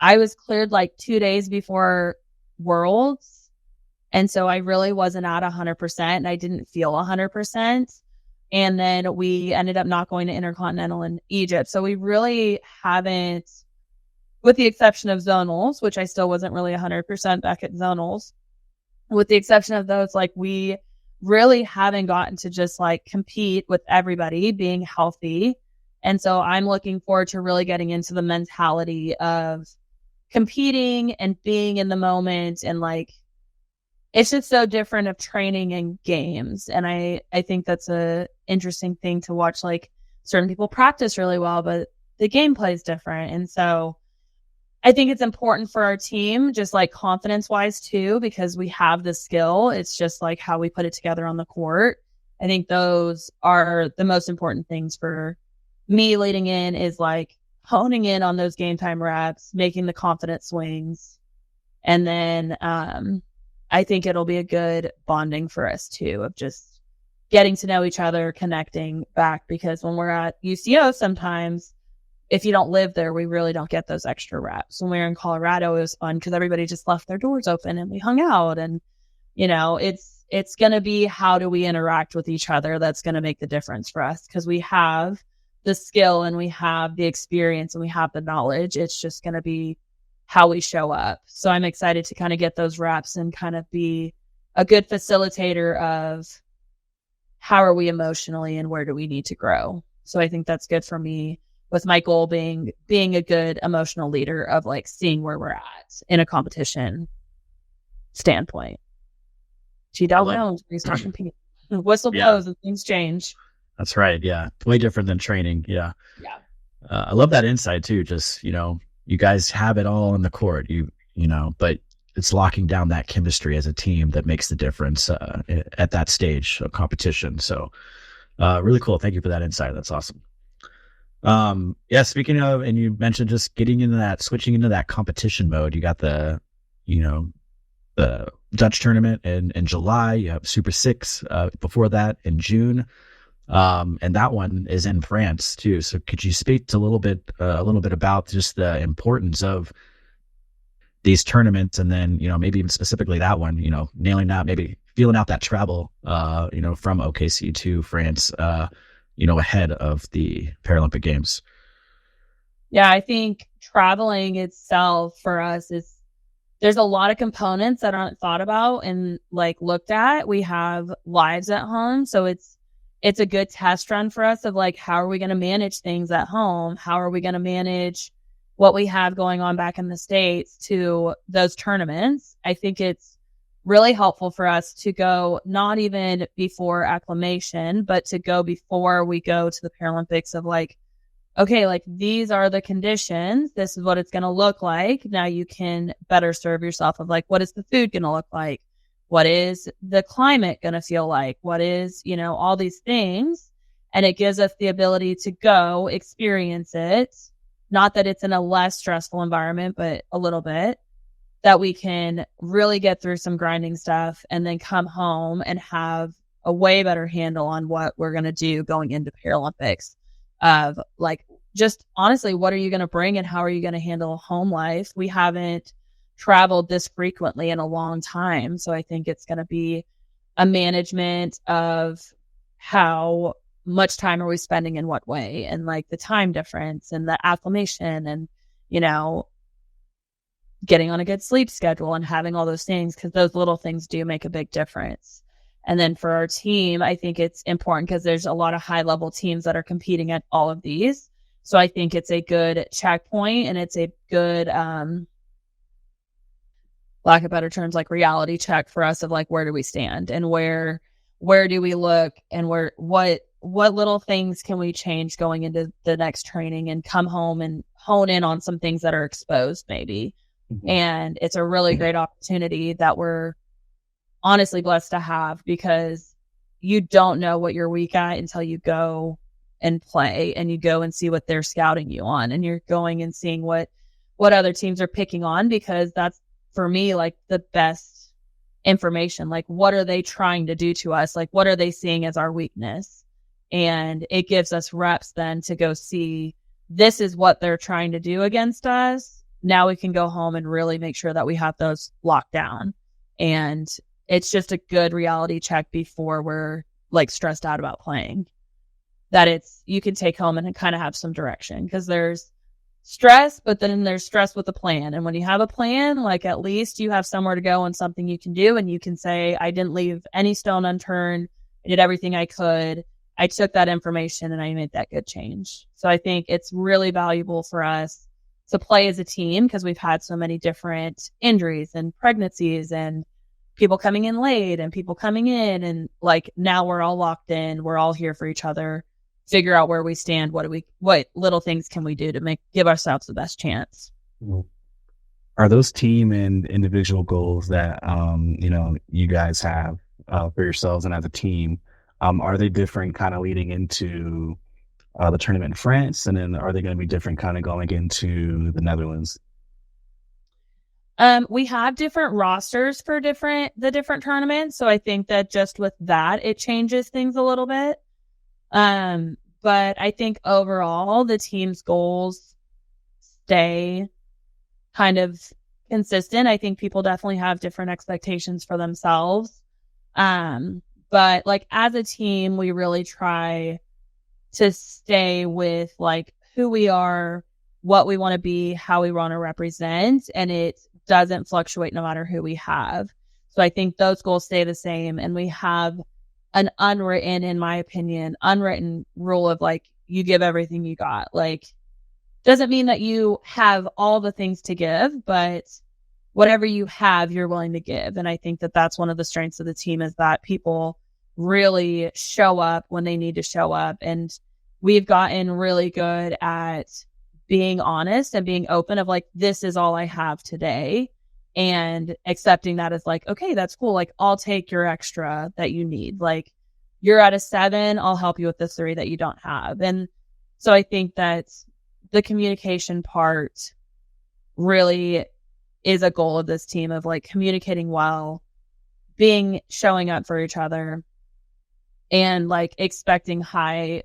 Speaker 4: was cleared like 2 days before Worlds. And so I really wasn't at 100% and I didn't feel 100%. And then we ended up not going to Intercontinental in Egypt. So we really haven't, with the exception of zonals, which I still wasn't really 100% back at zonals, with the exception of those, like we really haven't gotten to just like compete with everybody being healthy. And so I'm looking forward to really getting into the mentality of competing and being in the moment. And like, it's just so different of training and games. And I think that's a interesting thing to watch. Like, certain people practice really well, but the gameplay is different. And so I think it's important for our team, just like confidence wise too, because we have the skill. It's just like how we put it together on the court. I think those are the most important things for me leading in, is like honing in on those game time reps, making the confident swings. And then I think it'll be a good bonding for us too, of just getting to know each other, connecting back, because when we're at UCO, sometimes if you don't live there, we really don't get those extra reps. When we were in Colorado, it was fun because everybody just left their doors open and we hung out. And, it's going to be how do we interact with each other that's going to make the difference for us, because we have the skill and we have the experience and we have the knowledge. It's just going to be how we show up. So I'm excited to kind of get those reps and kind of be a good facilitator of how are we emotionally and where do we need to grow. So I think that's good for me with my goal being a good emotional leader of like seeing where we're at in a competition standpoint. You don't know until you start competing. Whistle blows and things change.
Speaker 2: That's right. Yeah. Way different than training. Yeah.
Speaker 4: Yeah.
Speaker 2: I love that insight too. Just, you guys have it all on the court, but it's locking down that chemistry as a team that makes the difference at that stage of competition. So really cool. Thank you for that insight. That's awesome. Speaking of, and you mentioned just switching into that competition mode, you got the Dutch tournament in July, you have Super Six before that in June. And that one is in France too. So could you speak to a little bit about just the importance of these tournaments, and then, maybe even specifically that one, nailing that, maybe feeling out that travel, from OKC to France, ahead of the Paralympic Games?
Speaker 4: Yeah, I think traveling itself for us there's a lot of components that aren't thought about and like looked at. We have lives at home. So it's a good test run for us of like, how are we going to manage things at home? How are we going to manage what we have going on back in the States to those tournaments? I think it's really helpful for us to go not even before acclimation, but to go before we go to the Paralympics of like, okay, like these are the conditions. This is what it's going to look like. Now you can better serve yourself of like, what is the food going to look like? What is the climate going to feel like? What is, all these things. And it gives us the ability to go experience it. Not that it's in a less stressful environment, but a little bit, that we can really get through some grinding stuff and then come home and have a way better handle on what we're going to do going into Paralympics. Of like, just honestly, what are you going to bring and how are you going to handle home life? We haven't traveled this frequently in a long time. So I think it's going to be a management of how much time are we spending in what way, and like the time difference and the acclimation and, getting on a good sleep schedule and having all those things, because those little things do make a big difference. And then for our team, I think it's important because there's a lot of high level teams that are competing at all of these. So I think it's a good checkpoint, and it's a good, lack of better terms, like reality check for us of like, where do we stand and where do we look, and what little things can we change going into the next training and come home and hone in on some things that are exposed maybe. Mm-hmm. And it's a really great opportunity that we're honestly blessed to have, because you don't know what you're weak at until you go and play and you go and see what they're scouting you on, and you're going and seeing what other teams are picking on, because that's for me like the best information. Like, what are they trying to do to us? Like, what are they seeing as our weakness? And it gives us reps then to go see, this is what they're trying to do against us. Now we can go home and really make sure that we have those locked down. And it's just a good reality check before we're like stressed out about playing, that you can take home and kind of have some direction, because there's stress, but then there's stress with a plan. And when you have a plan, like at least you have somewhere to go and something you can do. And you can say, I didn't leave any stone unturned. I did everything I could. I took that information and I made that good change. So I think it's really valuable for us to play as a team, because we've had so many different injuries and pregnancies and people coming in late and people coming in, and like now we're all locked in. We're all here for each other, figure out where we stand. What little things can we do to give ourselves the best chance?
Speaker 3: Are those team and individual goals that, you guys have for yourselves and as a team, are they different kind of leading into the tournament in France? And then are they going to be different kind of going into the Netherlands?
Speaker 4: We have different rosters for the different tournaments. So I think that just with that, it changes things a little bit. But I think overall the team's goals stay kind of consistent. I think people definitely have different expectations for themselves. But like as a team, we really try to stay with like who we are, what we want to be, how we want to represent, and it doesn't fluctuate no matter who we have. So I think those goals stay the same, and we have an unwritten, in my opinion, unwritten rule of like, you give everything you got. Like, doesn't mean that you have all the things to give, but whatever you have, you're willing to give. And I think that that's one of the strengths of the team, is that people really show up when they need to show up. And we've gotten really good at being honest and being open of like, this is all I have today, and accepting that as like, okay, that's cool. Like, I'll take your extra that you need. Like, you're at a 7, I'll help you with the 3 that you don't have. And so I think that the communication part really is a goal of this team, of like communicating well, showing up for each other, and like expecting high,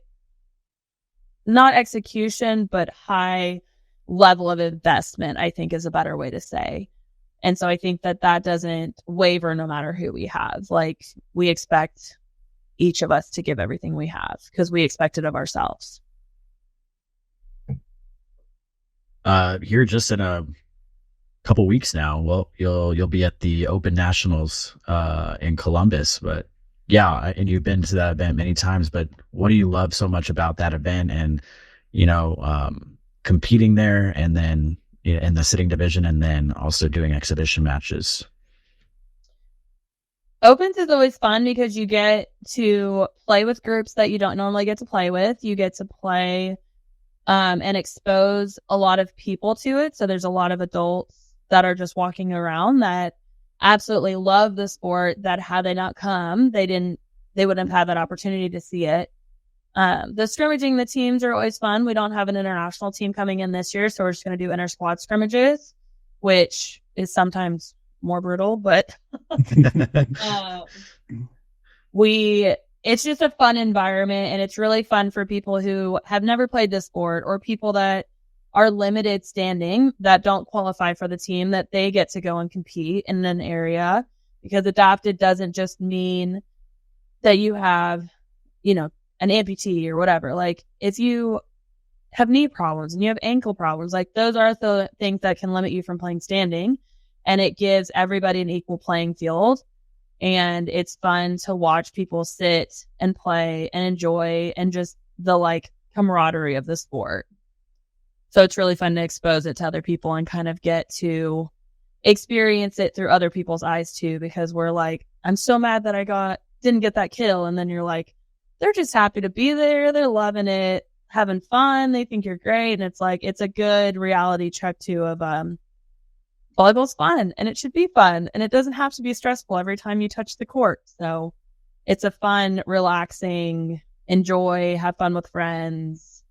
Speaker 4: not execution, but high level of investment, I think is a better way to say. And so I think that doesn't waver no matter who we have. Like, we expect each of us to give everything we have because we expect it of ourselves.
Speaker 2: Here just in a couple weeks now, well, you'll be at the Open Nationals in Columbus. But yeah, and you've been to that event many times, but what do you love so much about that event, and competing there, and then in the sitting division, and then also doing exhibition matches?
Speaker 4: Opens is always fun because you get to play with groups that you don't normally get to play with. You get to play and expose a lot of people to it. So there's a lot of adults that are just walking around that absolutely love the sport, that had they not come, they wouldn't have had that opportunity to see it. The scrimmaging, the teams are always fun. We don't have an international team coming in this year, so we're just going to do inter-squad scrimmages, which is sometimes more brutal, but it's just a fun environment, and it's really fun for people who have never played this sport, or people that are limited standing that don't qualify for the team, that they get to go and compete in an area, because adopted doesn't just mean that you have, an amputee or whatever. Like, if you have knee problems and you have ankle problems, like, those are the things that can limit you from playing standing, and it gives everybody an equal playing field. And it's fun to watch people sit and play and enjoy, and just the like camaraderie of the sport. So it's really fun to expose it to other people and kind of get to experience it through other people's eyes too, because we're like, I'm so mad that didn't get that kill. And then you're like, they're just happy to be there. They're loving it, having fun. They think you're great. And it's like, it's a good reality check too of, volleyball's fun, and it should be fun, and it doesn't have to be stressful every time you touch the court. So it's a fun, relaxing, enjoy, have fun with friends,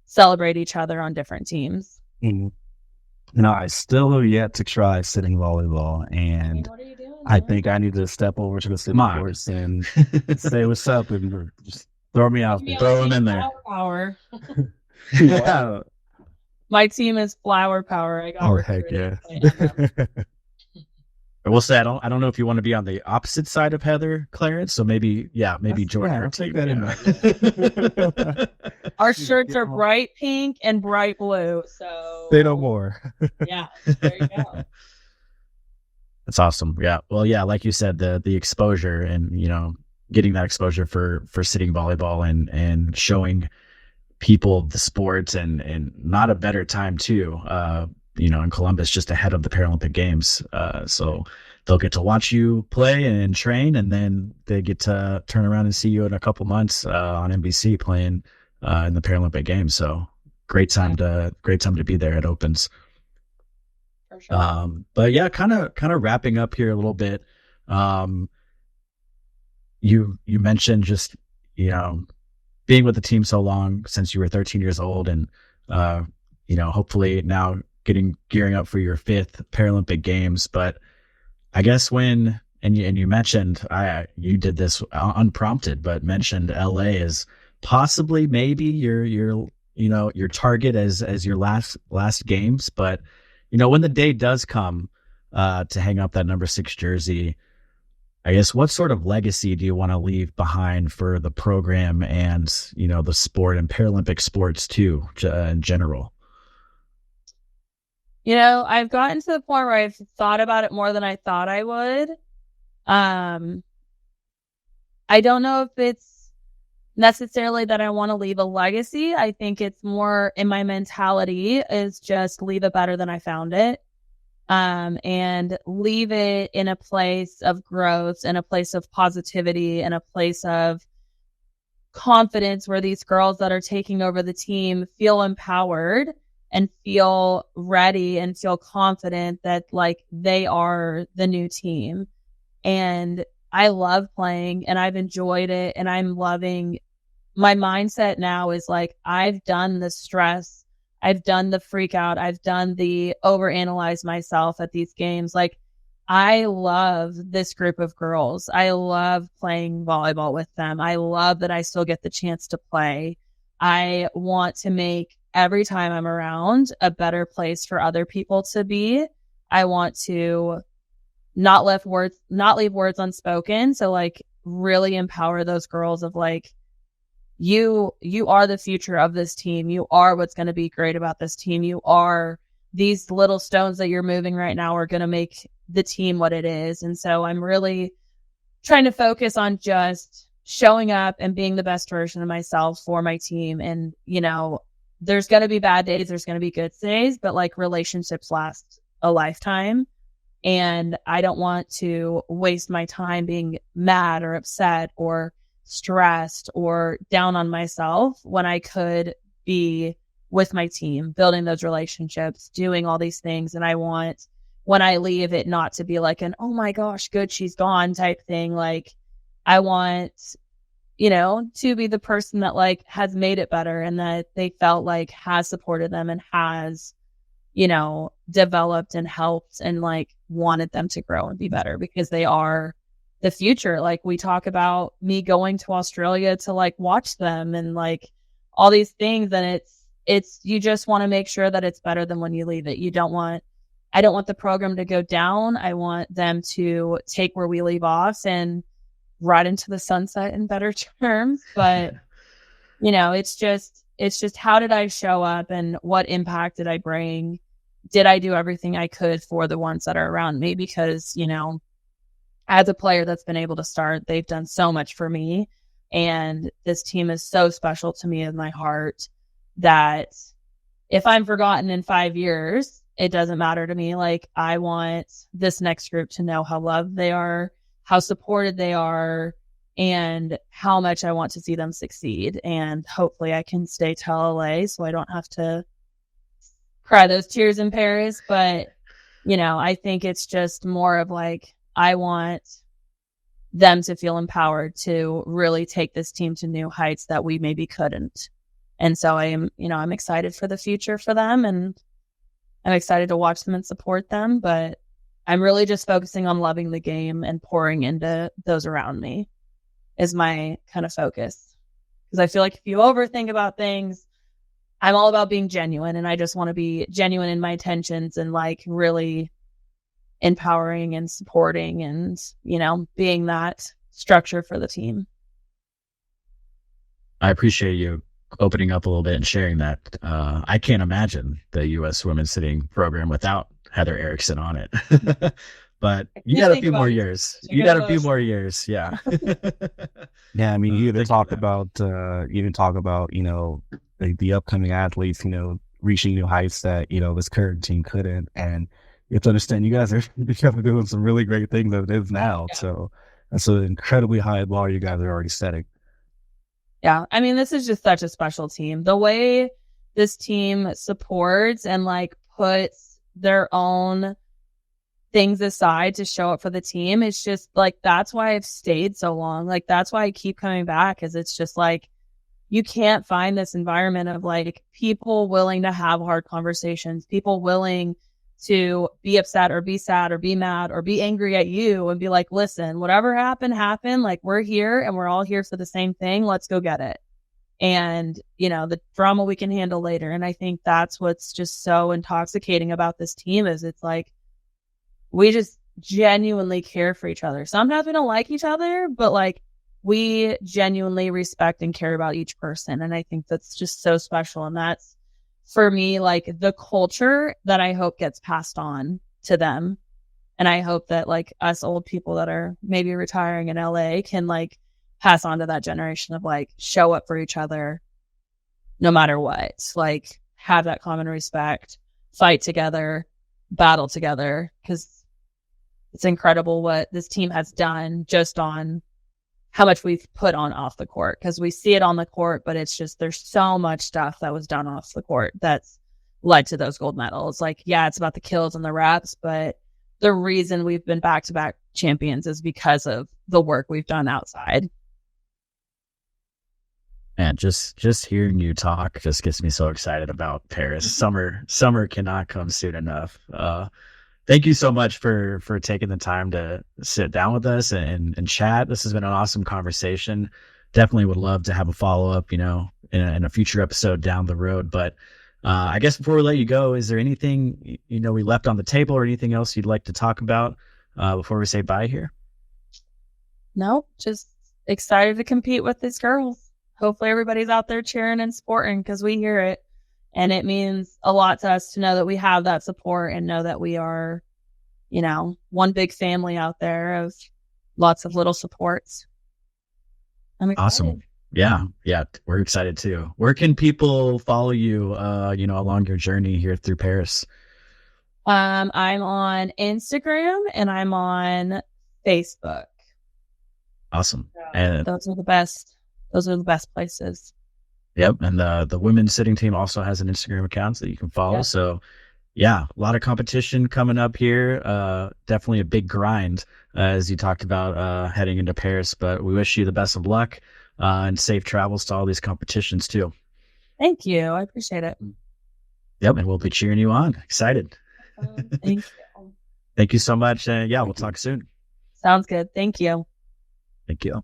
Speaker 4: celebrate each other on different teams.
Speaker 3: Mm-hmm. I still have yet to try sitting volleyball, and
Speaker 4: what are you doing,
Speaker 3: I think I need to step over to the sitting courts and say what's up, and just throw me out there.
Speaker 2: Throw them in there.
Speaker 4: Power.
Speaker 3: Yeah.
Speaker 4: My team is flower power. I got.
Speaker 3: Oh, heck yeah.
Speaker 2: I will say, I don't know if you want to be on the opposite side of Heather, Clarence. So maybe join her.
Speaker 3: I'll take that in.
Speaker 4: Our shirts are bright pink and bright blue. So
Speaker 3: say no more.
Speaker 4: Yeah, there you go.
Speaker 2: That's awesome. Yeah. Well, yeah, like you said, the exposure, and getting that exposure for sitting volleyball, and showing people the sport, and not a better time too, in Columbus, just ahead of the Paralympic Games. So they'll get to watch you play and train, and then they get to turn around and see you in a couple months on NBC playing in the Paralympic Games. So great time to be there at Opens.
Speaker 4: For sure.
Speaker 2: But yeah, kind of wrapping up here a little bit. You mentioned just, being with the team so long, since you were 13 years old, and hopefully now gearing up for your 5th Paralympic Games. But I guess you mentioned, you did this unprompted, but mentioned LA is possibly maybe your target as your last games. But when the day does come to hang up that number 6 jersey, I guess, what sort of legacy do you want to leave behind for the program and, the sport and Paralympic sports too, in general?
Speaker 4: I've gotten to the point where I've thought about it more than I thought I would. I don't know if it's necessarily that I want to leave a legacy. I think it's more in my mentality is just leave it better than I found it. And leave it in a place of growth, in a place of positivity, in a place of confidence where these girls that are taking over the team feel empowered and feel ready and feel confident that like they are the new team. And I love playing and I've enjoyed it and I'm loving my mindset now is like, I've done the stress. I've done the freak out. I've done the overanalyze myself at these games. Like, I love this group of girls. I love playing volleyball with them. I love that I still get the chance to play. I want to make every time I'm around a better place for other people to be. I want to not leave words unspoken. So like really empower those girls of like, you are the future of this team. You are what's going to be great about this team. You are these little stones that you're moving right now are going to make the team what it is. And so I'm really trying to focus on just showing up and being the best version of myself for my team. And, you know, there's going to be bad days. There's going to be good days, but like relationships last a lifetime. And I don't want to waste my time being mad or upset or stressed or down on myself when I could be with my team, building those relationships, doing all these things. And I want when I leave it not to be like an, oh my gosh, good, she's gone type thing. Like I want, you know, to be the person that like has made it better and that they felt like has supported them and has, you know, developed and helped and like wanted them to grow and be better because they are the future. Like we talk about me going to Australia to like watch them and like all these things. And it's, you just want to make sure that it's better than when you leave it. I don't want the program to go down. I want them to take where we leave off and ride into the sunset in better terms. But, you know, it's just how did I show up and what impact did I bring? Did I do everything I could for the ones that are around me? Because, you know, as a player that's been able to start, they've done so much for me. And this team is so special to me in my heart that if I'm forgotten in 5 years, it doesn't matter to me. Like I want this next group to know how loved they are, how supported they are, and how much I want to see them succeed. And hopefully I can stay till LA so I don't have to cry those tears in Paris. But, you know, I think it's just more of like, I want them to feel empowered to really take this team to new heights that we maybe couldn't. And so I'm excited for the future for them and I'm excited to watch them and support them, but I'm really just focusing on loving the game and pouring into those around me is my kind of focus. Because I feel like if you overthink about things, I'm all about being genuine and I just want to be genuine in my intentions and like really empowering and supporting and, you know, being that structure for the team.
Speaker 2: I appreciate you opening up a little bit and sharing that. I can't imagine the U.S. women's sitting program without Heather Erickson on it. But you got a few more years. You got a few more years. Yeah.
Speaker 3: Yeah. I mean, you even talk about, you know, the upcoming athletes, you know, reaching new heights that, you know, this current team couldn't. And you have to understand you guys are doing some really great things as it is now. Yeah. So that's an incredibly high bar you guys are already setting.
Speaker 4: Yeah. I mean, this is just such a special team. The way this team supports and like puts their own things aside to show up for the team. It's just like, that's why I've stayed so long. Like, that's why I keep coming back is it's just like, you can't find this environment of like people willing to have hard conversations, people willing to be upset or be sad or be mad or be angry at you and be like, listen, whatever happened. Like we're here and we're all here for the same thing. Let's go get it. And, you know, the drama we can handle later. And I think that's what's just so intoxicating about this team is it's like, we just genuinely care for each other. Sometimes we don't like each other, but like we genuinely respect and care about each person. And I think that's just so special. And that's, for me, like the culture that I hope gets passed on to them. And I hope that like us old people that are maybe retiring in LA can like pass on to that generation of like, show up for each other no matter what. Like, have that common respect, fight together, battle together, because it's incredible what this team has done just on how much we've put on off the court, because we see it on the court, but it's just, there's so much stuff that was done off the court that's led to those gold medals. Like, yeah, it's about the kills and the reps, but the reason we've been back-to-back champions is because of the work we've done outside.
Speaker 2: Man, just hearing you talk just gets me so excited about Paris. Summer cannot come soon enough. Thank you so much for taking the time to sit down with us and chat. This has been an awesome conversation. Definitely would love to have a follow-up, in a future episode down the road. But I guess before we let you go, is there anything, we left on the table or anything else you'd like to talk about before we say bye here?
Speaker 4: No, just excited to compete with these girls. Hopefully everybody's out there cheering and supporting, because we hear it. And it means a lot to us to know that we have that support and know that we are, one big family out there of lots of little supports. I'm excited.
Speaker 2: Awesome. Yeah. We're excited too. Where can people follow you, along your journey here through Paris?
Speaker 4: I'm on Instagram and I'm on Facebook.
Speaker 2: Awesome.
Speaker 4: So
Speaker 2: And
Speaker 4: those are the best places.
Speaker 2: yep. And the women's sitting team also has an Instagram account that you can follow.
Speaker 4: Yeah.
Speaker 2: So yeah, a lot of competition coming up here. Definitely a big grind, as you talked about, heading into Paris, but we wish you the best of luck and safe travels to all these competitions too.
Speaker 4: Thank you. I appreciate it.
Speaker 2: Yep. And we'll be cheering you on. Excited.
Speaker 4: Thank you.
Speaker 2: Thank you so much. Yeah, we'll talk soon.
Speaker 4: Sounds good. Thank you.
Speaker 2: Thank you.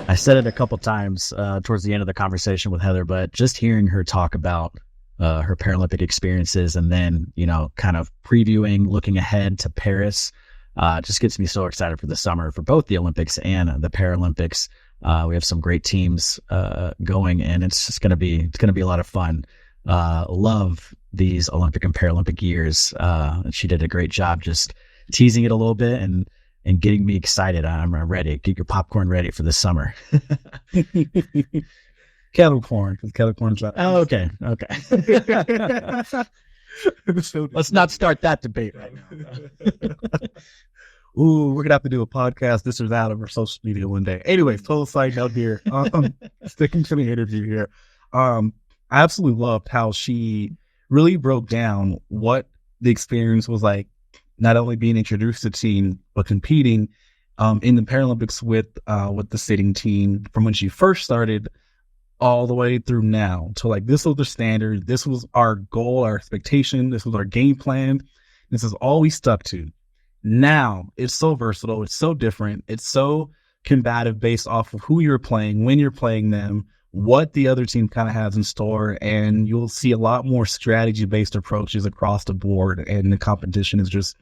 Speaker 2: I said it a couple times towards the end of the conversation with Heather, but just hearing her talk about her Paralympic experiences and then, kind of previewing, looking ahead to Paris, just gets me so excited for the summer for both the Olympics and the Paralympics. We have some great teams going, and it's going to be a lot of fun. Love these Olympic and Paralympic years. She did a great job just teasing it a little bit and getting me excited. I'm ready. Get your popcorn ready for the summer.
Speaker 1: Kettle corn, because kettle corn's not.
Speaker 2: Oh, okay. Let's not start that debate right now.
Speaker 1: Ooh, we're gonna have to do a podcast, this or that, over social media one day. Anyways, total side note here. Sticking to the interview here. I absolutely loved how she really broke down what the experience was like, not only being introduced to the team, but competing in the Paralympics with the sitting team from when she first started all the way through now. So like, this was the standard. This was our goal, our expectation. This was our game plan. This is all we stuck to. Now it's so versatile. It's so different. It's so combative based off of who you're playing, when you're playing them, what the other team kind of has in store. And you'll see a lot more strategy based approaches across the board. And the competition is just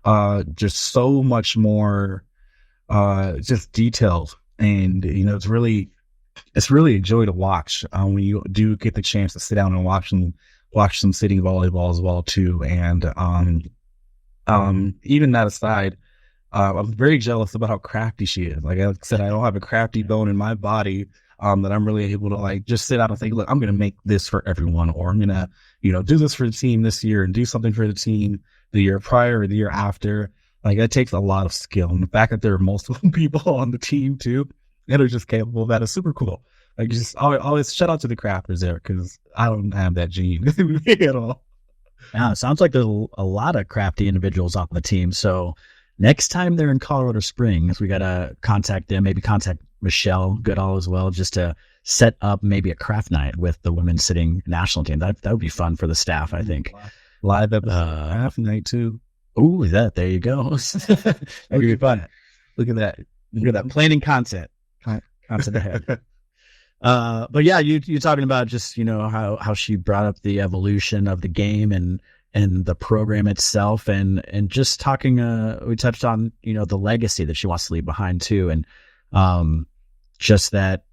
Speaker 1: so much more just detailed. And, it's really a joy to watch when you do get the chance to sit down and watch some sitting volleyball as well too. And even that aside, I'm very jealous about how crafty she is. Like I said, I don't have a crafty bone in my body that I'm really able to like just sit out and think, look, I'm going to make this for everyone, or I'm going to, do this for the team this year and do something for the team the year prior or the year after. Like that takes a lot of skill. And the fact that there are multiple people on the team too that are just capable of that is super cool. Like just always shout out to the crafters there, because I don't have that gene at all.
Speaker 2: Yeah, it sounds like there's a lot of crafty individuals on the team. So next time they're in Colorado Springs, we got to contact them, maybe contact Michelle Goodall as well, just to set up maybe a craft night with the women's sitting national team. That would be fun for the staff, I think.
Speaker 1: Live episode craft night too.
Speaker 2: Ooh, there you go. That would be fun.
Speaker 1: Look at that.
Speaker 2: Planning content ahead. But yeah, you talking about just, how she brought up the evolution of the game and the program itself, and just talking, we touched on, the legacy that she wants to leave behind too. And, just that,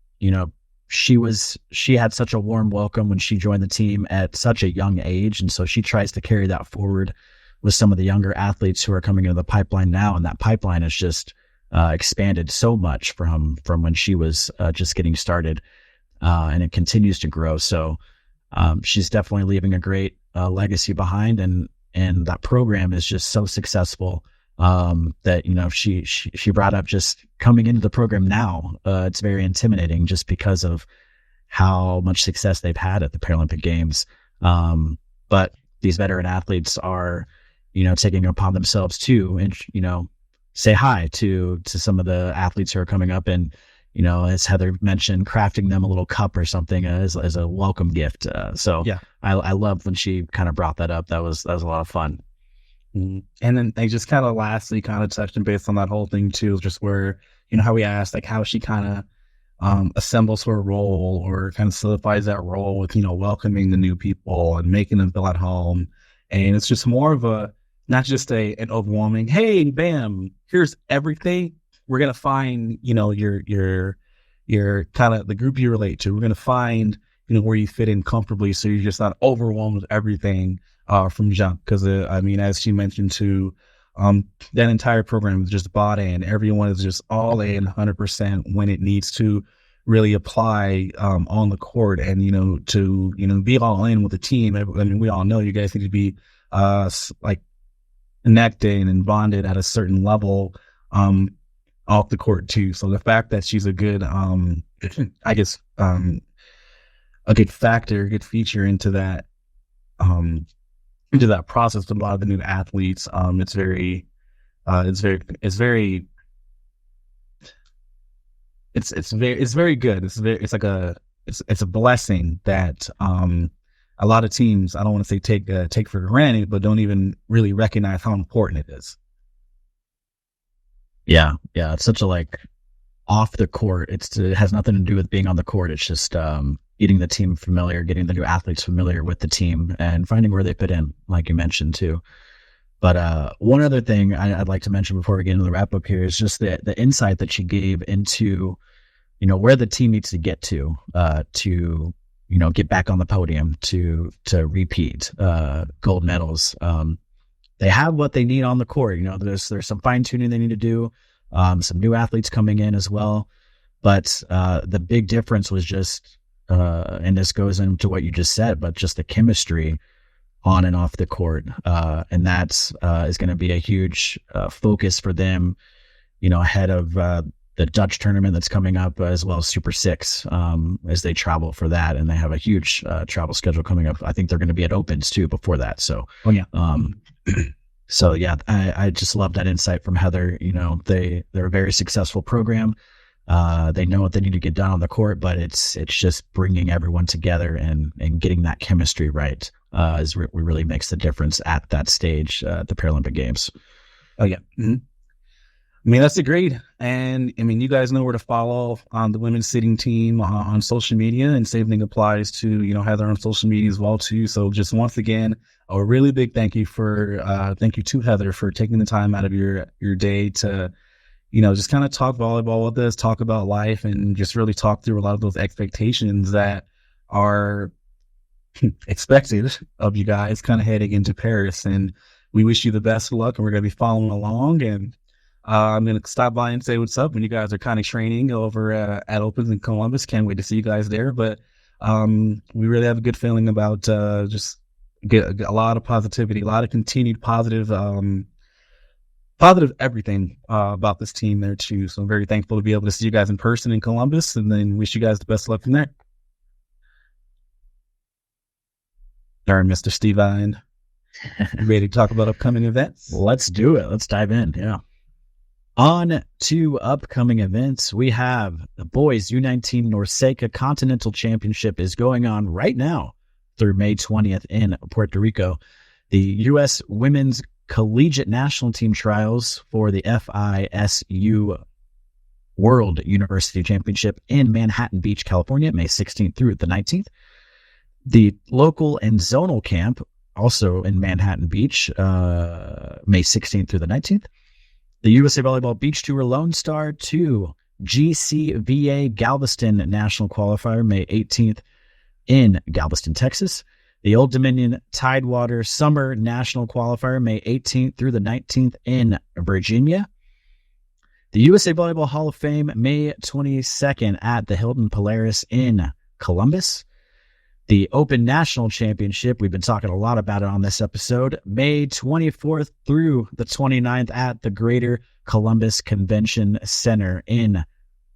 Speaker 2: she had such a warm welcome when she joined the team at such a young age. And so she tries to carry that forward with some of the younger athletes who are coming into the pipeline now. And that pipeline is just expanded so much from when she was just getting started, and it continues to grow. So she's definitely leaving a great legacy behind, and that program is just so successful that, you know, she brought up just coming into the program now. It's very intimidating just because of how much success they've had at the Paralympic Games. But these veteran athletes are, you know, taking it upon themselves to, and, you know, say hi to some of the athletes who are coming up, and, you know, as Heather mentioned, crafting them a little cup or something as a welcome gift. So yeah, I love when she kind of brought that up. That was a lot of fun.
Speaker 1: And then they just kind of lastly kind of touched based on that whole thing too, just where, you know, how we asked like how she kind of assembles her role or kind of solidifies that role with, you know, welcoming the new people and making them feel at home. And it's just more of a, not just an overwhelming, hey, bam, here's everything. We're going to find, you know, your kind of the group you relate to. We're going to find, you know, where you fit in comfortably. So you're just not overwhelmed with everything from jump. Because, I mean, as she mentioned too, that entire program is just bought in. Everyone is just all in 100% when it needs to really apply on the court, and, you know, to, you know, be all in with the team. I mean, we all know you guys need to be like connected and bonded at a certain level off the court too. So the fact that she's a good, I guess, a good factor, a good feature into that process with a lot of the new athletes. It's very good. It's a blessing that a lot of teams, I don't want to say take for granted, but don't even really recognize how important it is.
Speaker 2: Yeah. It's such a, like, off the court. It has nothing to do with being on the court. It's just getting the team familiar, getting the new athletes familiar with the team, and finding where they fit in, like you mentioned too. But one other thing I'd like to mention before we get into the wrap up here is just the insight that she gave into, you know, where the team needs to get to, you know, get back on the podium, to repeat gold medals. They have what they need on the court. You know, there's some fine tuning they need to do, some new athletes coming in as well. But the big difference was just, and this goes into what you just said, but just the chemistry on and off the court. And that's is going to be a huge focus for them, you know, ahead of the Dutch tournament that's coming up, as well as Super Six, as they travel for that. And they have a huge travel schedule coming up. I think they're going to be at Opens too before that. So, so yeah, I just love that insight from Heather. You know, they're a very successful program. They know what they need to get done on the court, but it's just bringing everyone together and getting that chemistry right is really makes the difference at that stage, the Paralympic Games.
Speaker 1: Oh yeah. Mm-hmm. I mean, that's agreed. And I mean, you guys know where to follow on the women's sitting team on social media, and same thing applies to, you know, Heather on social media as well too. So just once again, a really big thank you to Heather for taking the time out of your day to, you know, just kind of talk volleyball with us, talk about life, and just really talk through a lot of those expectations that are expected of you guys kind of heading into Paris. And we wish you the best of luck, and we're going to be following along. And I'm going to stop by and say what's up when you guys are kind of training over at Opens in Columbus. Can't wait to see you guys there. But we really have a good feeling about just get a lot of positivity, a lot of continued positive everything about this team there too. So I'm very thankful to be able to see you guys in person in Columbus, and then wish you guys the best of luck from there. All right, Mr. Stephen, ready to talk about upcoming events?
Speaker 2: Let's do it. Let's dive in. Yeah. On to upcoming events, we have the boys U19 NORCECA Continental Championship is going on right now through May 20th in Puerto Rico. The U.S. Women's Collegiate National Team Trials for the FISU World University Championship in Manhattan Beach, California, May 16th through the 19th. The local and zonal camp, also in Manhattan Beach, May 16th through the 19th. The USA Volleyball Beach Tour Lone Star 2 GCVA Galveston National Qualifier, May 18th in Galveston, Texas. The Old Dominion Tidewater Summer National Qualifier, May 18th through the 19th in Virginia. The USA Volleyball Hall of Fame, May 22nd at the Hilton Polaris in Columbus. The Open National Championship, we've been talking a lot about it on this episode, May 24th through the 29th at the Greater Columbus Convention Center in,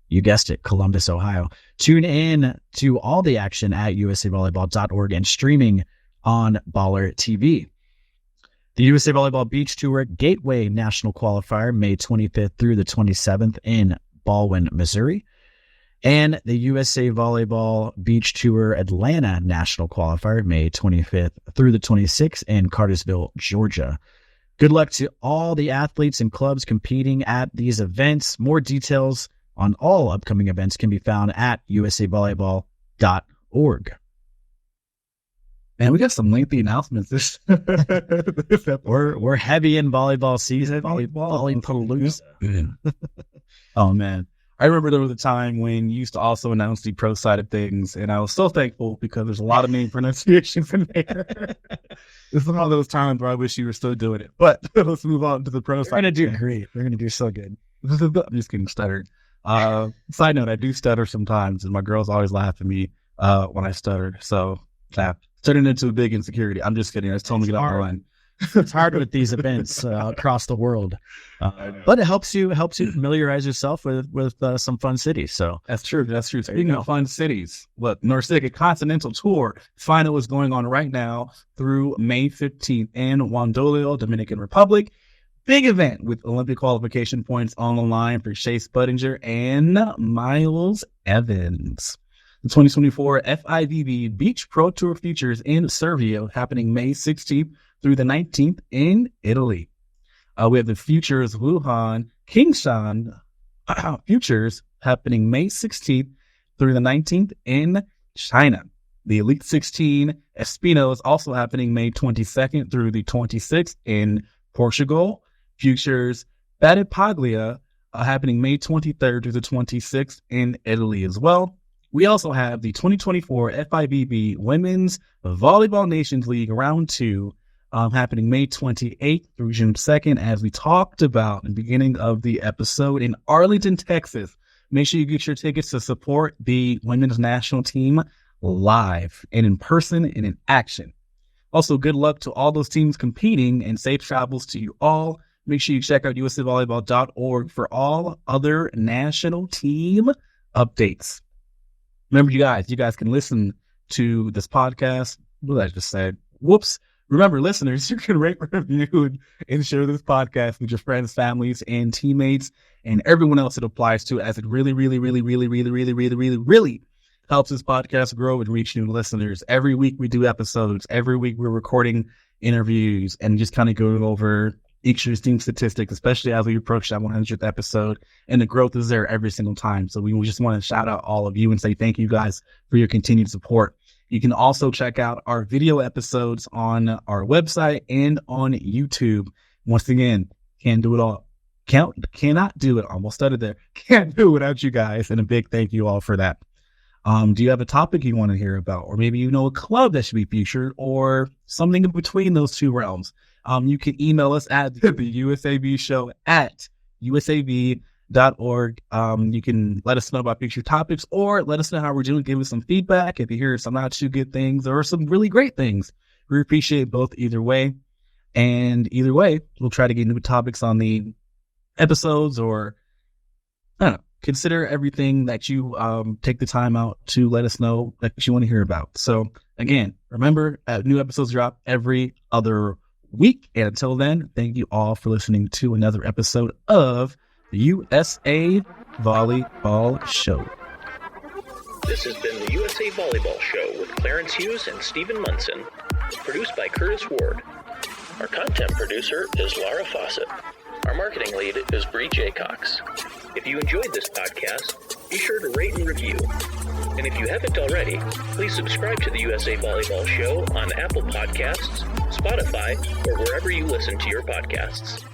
Speaker 2: you guessed it, Columbus, Ohio. Tune in to all the action at usavolleyball.org and streaming on Baller TV. The USA Volleyball Beach Tour Gateway National Qualifier, May 25th through the 27th in Baldwin, Missouri. And the USA Volleyball Beach Tour Atlanta National Qualifier, May 25th through the 26th in Cartersville, Georgia. Good luck to all the athletes and clubs competing at these events. More details on all upcoming events can be found at usavolleyball.org.
Speaker 1: Man, we got some lengthy announcements this
Speaker 2: We're heavy in volleyball season. Volleyball.
Speaker 1: Oh, man. I remember there was a time when you used to also announce the pro side of things, and I was so thankful because there's a lot of name pronunciations in there. It's one of those times where I wish you were still doing it. But let's move on to the pro side.
Speaker 2: We're going to do great. We're going to do so good.
Speaker 1: I'm just getting stuttered. Side note, I do stutter sometimes, and my girls always laugh at me when I stutter. So, turning into a big insecurity. I'm just kidding. I just told them to get off the line.
Speaker 2: It's hard with these events across the world, but it helps you familiarize yourself with some fun cities. So
Speaker 1: that's true. Speaking of fun cities, look, NORCECA Continental Tour final is going on right now through May 15th in Wandolio, Dominican Republic. Big event with Olympic qualification points on the line for Chase Budinger and Miles Evans. The 2024 FIVB Beach Pro Tour features in Cervio happening May 16th through the 19th in Italy. We have the Futures Wuhan Kingshan Futures happening May 16th through the 19th in China. The Elite 16 Espino is also happening May 22nd through the 26th in Portugal. Futures Battipaglia happening May 23rd through the 26th in Italy as well. We also have the 2024 FIVB Women's Volleyball Nations League Round 2 happening May 28th through June 2nd, as we talked about in the beginning of the episode in Arlington, Texas. Make sure you get your tickets to support the women's national team live and in person and in action. Also, good luck to all those teams competing and safe travels to you all. Make sure you check out usavolleyball.org for all other national team updates. Remember, you guys can listen to this podcast. What did I just say? Whoops. Remember, listeners, you can rate, review, and share this podcast with your friends, families, and teammates, and everyone else it applies to, as it really helps this podcast grow and reach new listeners. Every week we do episodes. Every week we're recording interviews and just kind of going over interesting statistics, especially as we approach that 100th episode, and the growth is there every single time. So we just want to shout out all of you and say thank you guys for your continued support. You can also check out our video episodes on our website and on YouTube. Once again, can't do it all. Cannot do it. Almost stuttered there. Can't do it without you guys. And a big thank you all for that. Do you have a topic you want to hear about? Or maybe you know a club that should be featured, or something in between those two realms? You can email us at the USAV show at usav.org. You can let us know about future topics, or let us know how we're doing. Give us some feedback if you hear some not too good things or some really great things. We appreciate both either way. And either way, we'll try to get new topics on the episodes, or I don't know, consider everything that you take the time out to let us know that you want to hear about. So again, remember, new episodes drop every other week. And until then, thank you all for listening to another episode of the USA Volleyball Show.
Speaker 5: This has been the USA Volleyball Show with Clarence Hughes and Stephen Munson. Produced by Curtis Ward. Our content producer is Laura Fawcett. Our marketing lead is Bree Jaycox. If you enjoyed this podcast, be sure to rate and review. And if you haven't already, please subscribe to the USA Volleyball Show on Apple Podcasts, Spotify, or wherever you listen to your podcasts.